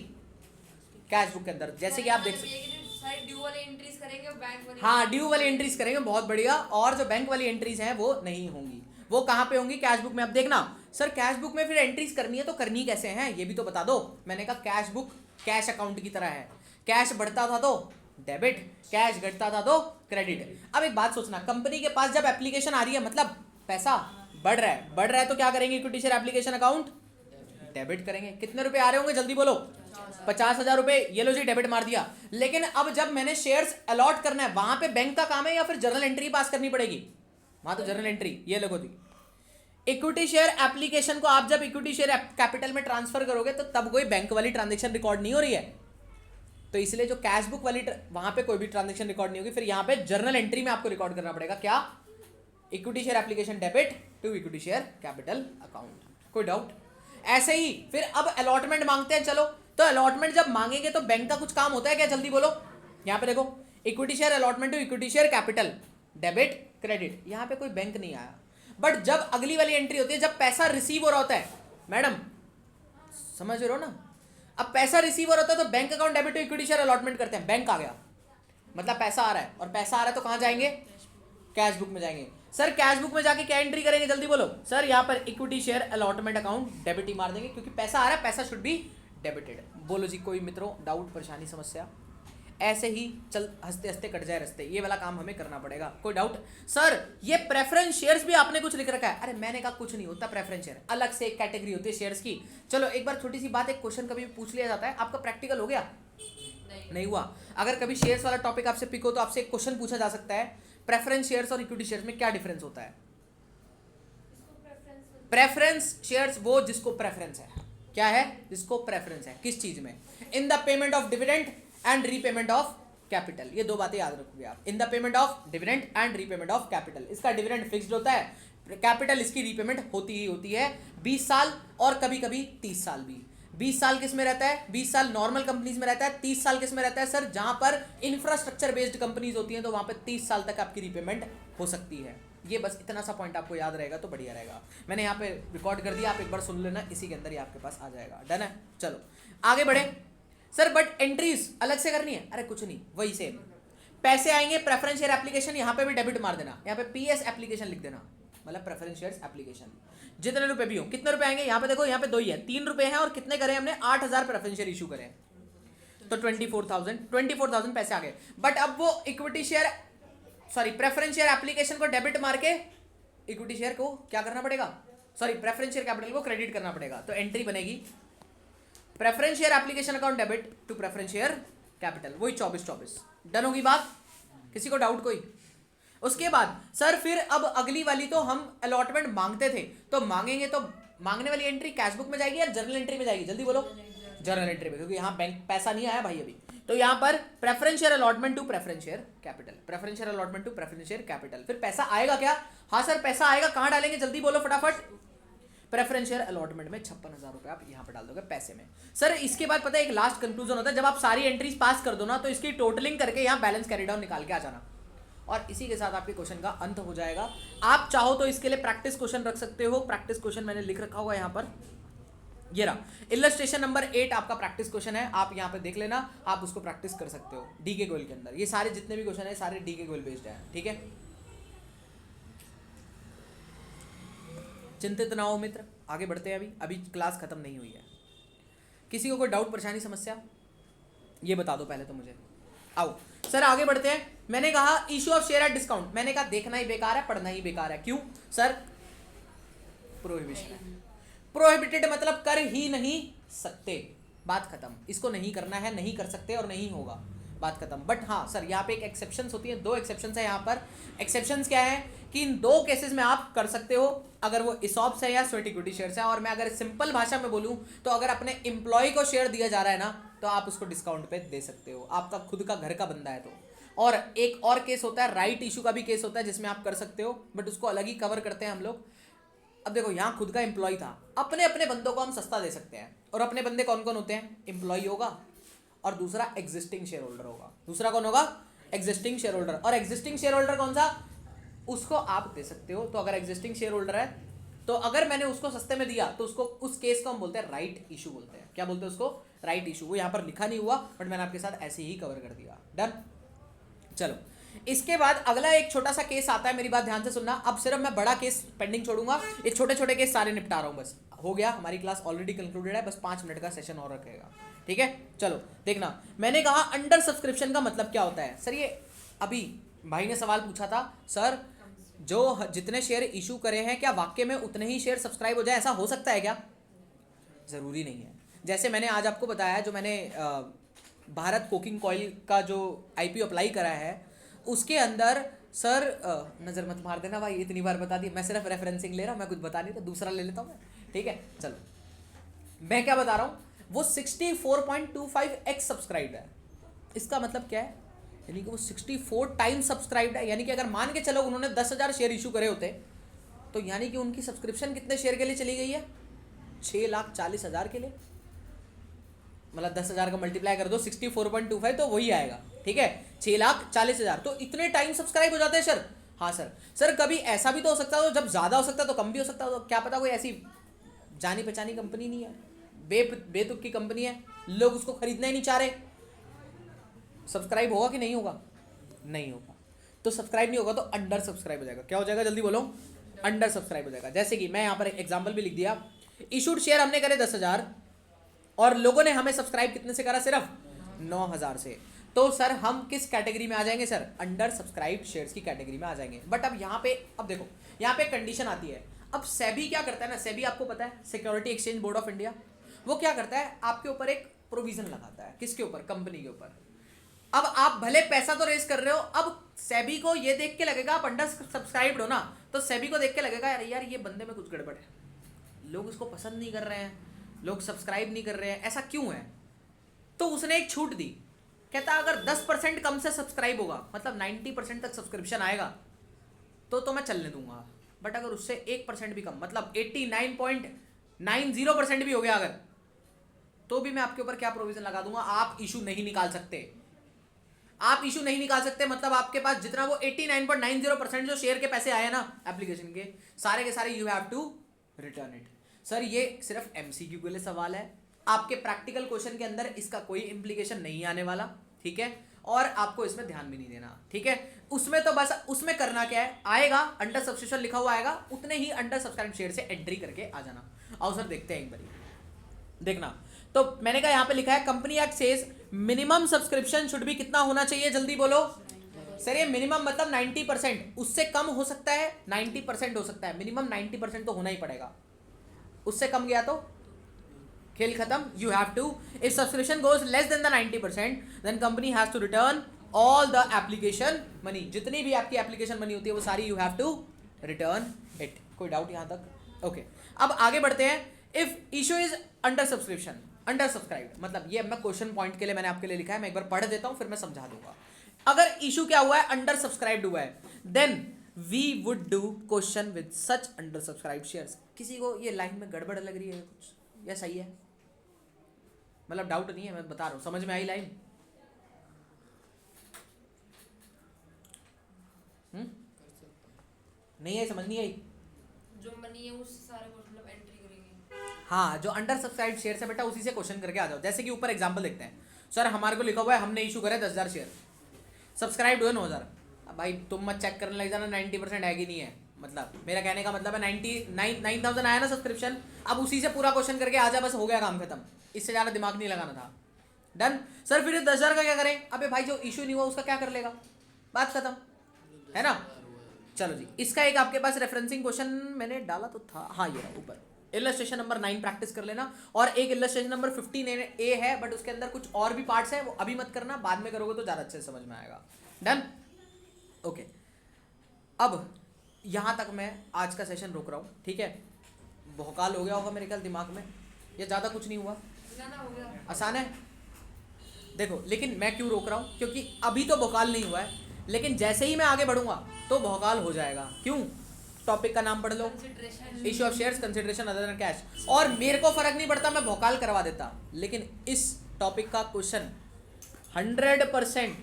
कैश बुक के अंदर। जैसे कि आप देख सकते हैं,
सारी ड्यू वाली एंट्रीज करेंगे और बैंक वाली।
हाँ ड्यू वाली एंट्रीज करेंगे, बहुत बढ़िया। और जो बैंक वाली एंट्रीज हैं वो नहीं होंगी। वो कहां पे होंगी? कैश बुक में। अब देखना सर कैश बुक में फिर एंट्रीज करनी है तो करनी कैसे हैं ये भी तो बता दो। मैंने कहा कैश बुक कैश अकाउंट की तरह है, कैश बढ़ता था तो डेबिट, कैश घटता था तो क्रेडिट। अब एक बात सोचना, कंपनी के पास जब एप्लीकेशन आ रही है मतलब पैसा बढ़ रहा है तो क्या करेंगे? Equity share application account debit करेंगे। कितने रुपए आ रहे होंगे जल्दी बोलो? 50,000 रुपए। ये लो जी डेबिट मार दिया। लेकिन अब जब मैंने शेयर्स अलॉट करना है वहां पे बैंक का काम है या फिर जर्नल एंट्री पास करनी पड़ेगी? वहां तो जर्नल एंट्री ये लगो थी। इक्विटी शेयर एप्लीकेशन को आप जब इक्विटी शेयर कैपिटल में ट्रांसफर करोगे तो तब कोई बैंक वाली ट्रांजेक्शन रिकॉर्ड नहीं हो रही है, तो इसलिए जो कैश बुक वाली वहां पे कोई भी ट्रांजेक्शन रिकॉर्ड नहीं होगी। फिर यहाँ पे जर्नल एंट्री में आपको रिकॉर्ड करना पड़ेगा क्या? Equity share application debit to equity share capital account. कोई डाउट? ऐसे ही फिर अब अलॉटमेंट मांगते हैं। चलो तो अलॉटमेंट जब मांगेंगे तो बैंक का कुछ काम होता है क्या? जल्दी बोलो। यहाँ पे देखो equity share allotment to equity share capital debit credit. यहाँ पे कोई बैंक नहीं आया। बट जब अगली वाली एंट्री होती है जब पैसा रिसीव हो रहा होता है, मैडम समझ रहे हो ना? अब पैसा रिसीव हो रहा होता है तो bank account debit to equity share allotment करते हैं। बैंक आ गया मतलब पैसा आ रहा है, और पैसा आ रहा है तो कहां जाएंगे? कैश बुक में जाएंगे। सर कैश बुक में जाके क्या एंट्री करेंगे जल्दी बोलो? सर यहाँ पर equity share allotment account debit ही मार देंगे क्योंकि पैसा आ रहा है, पैसा शुड बी डेबिटेड। बोलो जी कोई मित्रों डाउट परेशानी समस्या? ऐसे ही चल हंसते हंसते कट जाए रास्ते, ये वाला काम हमें करना पड़ेगा। कोई डाउट? सर ये प्रेफरेंस शेयर्स भी आपने कुछ लिख रखा है। अरे मैंने कहा कुछ नहीं होता, प्रेफरेंस शेयर अलग से एक कैटेगरी होती है शेयर्स की। चलो एक बार छोटी सी बात, एक क्वेश्चन कभी पूछ लिया जाता है, आपका प्रैक्टिकल हो गया?
नहीं
नहीं हुआ। अगर कभी शेयर्स वाला टॉपिक आपसे पिक हो तो आपसे एक क्वेश्चन पूछा जा सकता है, प्रेफरेंस शेयर्स और इक्विटी शेयर्स में क्या डिफरेंस होता है? प्रेफरेंस शेयर्स वो जिसको प्रेफरेंस है, क्या है? जिसको प्रेफरेंस है, किस चीज में? In the payment of dividend and repayment of capital. ये दो बातें याद रखोगे आप, in the payment of dividend and repayment of capital. इसका डिविडेंड फिक्स्ड होता है, कैपिटल इसकी रीपेमेंट होती ही होती है 20 साल और कभी कभी 30 साल भी। 20 साल किस में रहता है? 20 साल नॉर्मल कंपनीज में रहता है, 30 साल किस में रहता है सर? जहां पर इंफ्रास्ट्रक्चर बेस्ड कंपनीज होती हैं तो वहां पर 30 साल तक आपकी रीपेमेंट हो सकती है। ये बस इतना सा पॉइंट आपको याद रहेगा तो बढ़िया रहेगा। मैंने यहाँ पे रिकॉर्ड कर दिया, आप एक बार सुन लेना, इसी के अंदर ही आपके पास आ जाएगा। डन है? चलो आगे बढ़े सर। बट एंट्रीज अलग से करनी है? अरे कुछ नहीं, वही सेम पैसे आएंगे प्रेफरेंस शेयर एप्लीकेशन, यहाँ पे भी डेबिट मार देना, यहाँ पे पीएस एप्लीकेशन लिख देना, मतलब प्रेफरेंस शेयर्स एप्लीकेशन। जितने रुपए भी हो, कितने रुपए आएंगे? यहाँ पे देखो, यहाँ पे दो ही है, 3 रुपए हैं और कितने करे हमने? 8000 प्रेफरेंस शेयर इशू करे, तो 24,000 पैसे आ गए। बट अब वो equity share sorry preference share application को डेबिट मार के इक्विटी शेयर को क्या करना पड़ेगा? सॉरी प्रेफरेंस शेयर कैपिटल को क्रेडिट करना पड़ेगा। तो एंट्री बनेगी preference share application account debit to preference share capital, वही 24-24। डन होगी बात? किसी को डाउट कोई? उसके बाद सर फिर अब अगली वाली, तो हम अलॉटमेंट मांगते थे, तो मांगेंगे तो मांगने वाली एंट्री कैश बुक में जाएगी या जर्नल एंट्री में जाएगी? जल्दी बोलो। जर्नल एंट्री में, क्योंकि यहाँ बैंक पैसा नहीं आया भाई अभी। तो यहाँ पर preference share allotment to preference share capital, preference share allotment to preference share capital. फिर पैसा आएगा क्या? हाँ सर पैसा आएगा, कहाँ डालेंगे? जल्दी बोलो फटाफट। प्रेफरेंस शेयर अलॉटमेंट में 56,000 रुपए आप यहाँ पर डाल दोगे पैसे में। सर इसके बाद पता है एक लास्ट कंक्लूजन होता है, जब आप सारी एंट्रीज पास कर दो ना तो इसकी टोटलिंग करके यहाँ बैलेंस कैरी डाउन निकाल के आ जाना, और इसी के साथ आपके क्वेश्चन का अंत हो जाएगा। आप चाहो तो इसके लिए प्रैक्टिस क्वेश्चन रख सकते हो, प्रैक्टिस क्वेश्चन मैंने लिख रखा होगा यहाँ पर, ये रहा इलस्ट्रेशन नंबर 8 आपका प्रैक्टिस क्वेश्चन है, आप यहाँ पे देख लेना, आप उसको प्रैक्टिस कर सकते हो डीके गोयल के अंदर। ये सारे जितने भी क्वेश्चन है सारे डीके गोयल बेस्ड है, ठीक है? चिंतित ना हो मित्र, आगे बढ़ते हैं। अभी क्लास खत्म नहीं हुई है। किसी को कोई डाउट परेशानी समस्या ये बता दो पहले तो मुझे। आओ सर आगे बढ़ते हैं। मैंने कहा issue of share at discount, मैंने कहा देखना ही बेकार है, पढ़ना ही बेकार है। क्यों सर? प्रोहिबिशन है, प्रोहिबिटेड मतलब कर ही नहीं सकते, बात खत्म। इसको नहीं करना है, नहीं कर सकते और नहीं होगा, बात खत्म। बट हाँ सर यहाँ पे एक एक्सेप्शंस होती है, 2 एक्सेप्शंस है यहाँ पर। एक्सेप्शंस क्या है कि इन 2 केसेस में आप कर सकते हो, अगर वो इसॉप्स है या स्वेट इक्विटी शेयर्स है। और मैं अगर सिंपल भाषा में बोलूँ तो अगर अपने एम्प्लॉय को शेयर दिया जा रहा है ना तो आप उसको डिस्काउंट पे दे सकते हो, आपका खुद का घर का बंदा है तो। और एक और केस होता है राइट इशू का भी केस होता है जिसमें आप कर सकते हो, बट उसको अलग ही कवर करते हैं हम लोग। अब देखो यहाँ खुद का एम्प्लॉय था, अपने अपने बंदों को हम सस्ता दे सकते हैं, और अपने बंदे कौन कौन होते हैं? एम्प्लॉय होगा और दूसरा एग्जिस्टिंग शेयर होल्डर होगा। दूसरा कौन होगा? Existing share holder. और एग्जिस्टिंग शेयर होल्डर कौन सा? उसको आप दे सकते हो। तो अगर एग्जिस्टिंग शेयर होल्डर है तो अगर मैंने उसको सस्ते में दिया तो उसको उस केस को हम बोलते हैं राइट इशू बोलते हैं। क्या बोलते हैं उसको? Right issue. वो यहाँ पर लिखा नहीं हुआ बट मैंने आपके साथ ऐसे ही कवर कर दिया। डन। चलो इसके बाद अगला एक छोटा सा केस आता है, मेरी बात ध्यान से सुनना। अब सिर्फ मैं बड़ा केस पेंडिंग छोड़ूंगा, ये छोटे छोटे केस सारे निपटा रहा हूँ, बस हो गया। हमारी क्लास ऑलरेडी कंक्लूडेड है, बस 5 मिनट का सेशन और रखेगा, ठीक है? चलो देखना, मैंने कहा अंडर सब्सक्रिप्शन का मतलब क्या होता है? सर ये अभी भाई ने सवाल पूछा था, सर जो जितने शेयर इशू करे हैं क्या वाक्य में उतने ही शेयर सब्सक्राइब हो जाए, ऐसा हो सकता है क्या? ज़रूरी नहीं है। जैसे मैंने आज आपको बताया, जो मैंने भारत कोकिंग कॉइल का जो IPO अप्लाई करा है उसके अंदर सर नज़र मत मार देना भाई, इतनी बार बता दी, मैं सिर्फ रेफरेंसिंग ले रहा हूँ, मैं कुछ बता नहीं था, दूसरा ले लेता हूँ मैं, ठीक है? चलो मैं क्या बता रहा हूँ, वो 64.25x सब्सक्राइब्ड है। इसका मतलब क्या है? यानी कि वो 64 टाइम्स सब्सक्राइब्ड है। यानी कि अगर मान के चलो उन्होंने 10,000 शेयर इशू करे होते तो यानी कि उनकी सब्सक्रिप्शन कितने शेयर के लिए चली गई है? 6,40,000 के लिए। मतलब 10,000 का मल्टीप्लाई कर दो 64.25 तो वही आएगा, ठीक है? 6,40,000। तो इतने टाइम सब्सक्राइब हो जाते हैं सर? हाँ सर। सर कभी ऐसा भी तो हो सकता है, जब ज़्यादा हो सकता है तो कम भी हो सकता है, तो क्या पता कोई ऐसी जानी पहचानी कंपनी नहीं है, बेतुक की कंपनी है, लोग उसको खरीदना ही नहीं चाह रहे, सब्सक्राइब होगा कि नहीं होगा? नहीं होगा। तो सब्सक्राइब नहीं होगा तो अंडर सब्सक्राइब हो जाएगा। क्या हो जाएगा? जल्दी बोलो। अंडर सब्सक्राइब हो जाएगा। जैसे कि मैं यहाँ पर एक एग्जांपल भी लिख दिया, इशूड शेयर हमने करे 10,000 और लोगों ने हमें सब्सक्राइब कितने से करा? सिर्फ 9,000 से। तो सर हम किस कैटेगरी में आ जाएंगे सर? अंडर सब्सक्राइब शेयर्स की कैटेगरी में आ जाएंगे। बट अब यहाँ पे अब देखो, यहाँ पे कंडीशन आती है। अब सेबी क्या करता है ना, सेबी आपको पता है security exchange board of India, वो क्या करता है आपके ऊपर एक प्रोविजन लगाता है। किसके ऊपर? कंपनी के ऊपर। अब आप भले पैसा तो रेस कर रहे हो, अब सेबी को ये देख के लगेगा आप अंडर सब्सक्राइब्ड हो ना, तो सेबी को देख के लगेगा यार यार ये बंदे में कुछ गड़बड़ है, लोग इसको पसंद नहीं कर रहे हैं, लोग सब्सक्राइब नहीं कर रहे हैं, ऐसा क्यों है? तो उसने एक छूट दी, कहता अगर 10% कम से सब्सक्राइब होगा, मतलब 90% तक सब्सक्रिप्शन आएगा तो मैं चलने दूंगा, बट अगर उससे 1% भी कम, मतलब 89.90% भी हो गया अगर, तो भी मैं आपके ऊपर क्या प्रोविजन लगा दूंगा, आप इशू नहीं निकाल सकते। आप इशू नहीं निकाल सकते मतलब आपके पास जितना वो 89.90% जो शेयर के पैसे आए ना एप्लीकेशन के सारे you have to return it. Sir ये सिर्फ एमसीक्यू के लिए सवाल है, आपके प्रैक्टिकल क्वेश्चन के अंदर इसका कोई इम्प्लीकेशन नहीं आने वाला, ठीक है, और आपको इसमें ध्यान भी नहीं देना, ठीक है। उसमें तो बस उसमें करना क्या है, आएगा अंडर सब्सक्रिप्शन लिखा हुआ आएगा, उतने ही अंडर सब्सक्राइब शेयर से एंट्री करके आ जाना। आओ सर देखते हैं एक बार, देखना। तो मैंने कहा यहाँ पे लिखा है company act says minimum subscription should भी कितना होना चाहिए, जल्दी बोलो सर। ये मिनिमम मतलब 90%, उससे कम हो सकता है, 90% हो सकता है, मिनिमम 90% तो होना ही पड़ेगा, उससे कम गया तो खेल खत्म। You have to, if subscription goes less than the 90% then company has to return all the application money, जितनी भी आपकी एप्लीकेशन मनी होती है वो सारी you have to return it. कोई डाउट यहाँ तक? ओके अब आगे बढ़ते हैं। If issue is under subscription, under subscribed मतलब ये मैं क्वेश्चन पॉइंट के लिए मैंने आपके लिए लिखा है, मैं एक बार पढ़ देता हूं फिर मैं समझा दूंगा। अगर इशू क्या हुआ है, अंडर सब्सक्राइब्ड हुआ है, then we would do question with such under subscribed shares. किसी को ये लाइन में गड़बड़ लग रही है कुछ, या सही है? मतलब डाउट नहीं है, मैं बता रहा हूं, समझ में आई लाइन? नहीं आई, समझ नहीं आई?
जो मनी है उस सारे को मतलब एंट्री करेंगे।
हाँ, जो अंडर सब्सक्राइब शेयर है बेटा उसी से क्वेश्चन करके आ जाओ। जैसे कि ऊपर एग्जांपल देखते हैं, सर हमारे को लिखा हुआ है हमने इशू करे 10,000 शेयर, सब्सक्राइब हुए 9,000। अब भाई तुम मत चेक करने लग जाना 90% है कि नहीं है, मतलब मेरा कहने का मतलब है 9,000 आया ना सब्सक्रिप्शन, अब उसी से पूरा क्वेश्चन करके आ जा, बस हो गया काम खत्म, इससे ज़्यादा दिमाग नहीं लगाना था। Done sir. फिर 10,000 का क्या करें? अबे भाई जो इशू नहीं हुआ उसका क्या कर लेगा, बात खत्म है ना। चलो जी, इसका एक आपके पास रेफरेंसिंग क्वेश्चन मैंने डाला तो था, हाँ ये रहा ऊपर, इलस्ट्रेशन नंबर 9 प्रैक्टिस कर लेना, और एक इलस्ट्रेशन नंबर 15A है बट उसके अंदर कुछ और भी पार्ट्स है, वो अभी मत करना, बाद में करोगे तो ज़्यादा अच्छे से समझ में आएगा। Done okay. अब यहाँ तक मैं आज का सेशन रोक रहा हूँ, ठीक है। भौकाल हो गया होगा मेरे ख्याल दिमाग में, या ज़्यादा कुछ नहीं हुआ,
ना हो गया,
आसान है। देखो लेकिन मैं क्यों रोक रहा हूँ, क्योंकि अभी तो भौकाल नहीं हुआ है, लेकिन जैसे ही मैं आगे बढ़ूंगा तो भौकाल हो जाएगा। क्यों? टॉपिक का नाम पढ़ लो, issue of shares, consideration other than cash, और मेरे को फर्क नहीं पड़ता मैं भौकाल करवा देता, लेकिन इस टॉपिक का क्वेश्चन 100%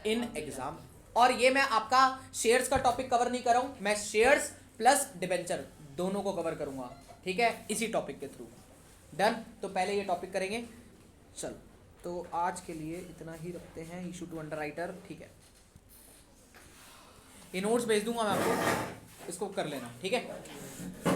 इन एग्जाम, और ये मैं आपका शेयर्स का टॉपिक कवर नहीं कर रहा हूँ, मैं शेयर्स प्लस डिबेंचर दोनों को कवर करूंगा, ठीक है, इसी टॉपिक के थ्रू। डन। तो पहले ये टॉपिक करेंगे। चलो तो आज के लिए इतना ही रखते हैं, इशू टू अंडरराइटर, ठीक है। ये नोट्स भेज दूंगा मैं आपको, इसको कर लेना, ठीक है।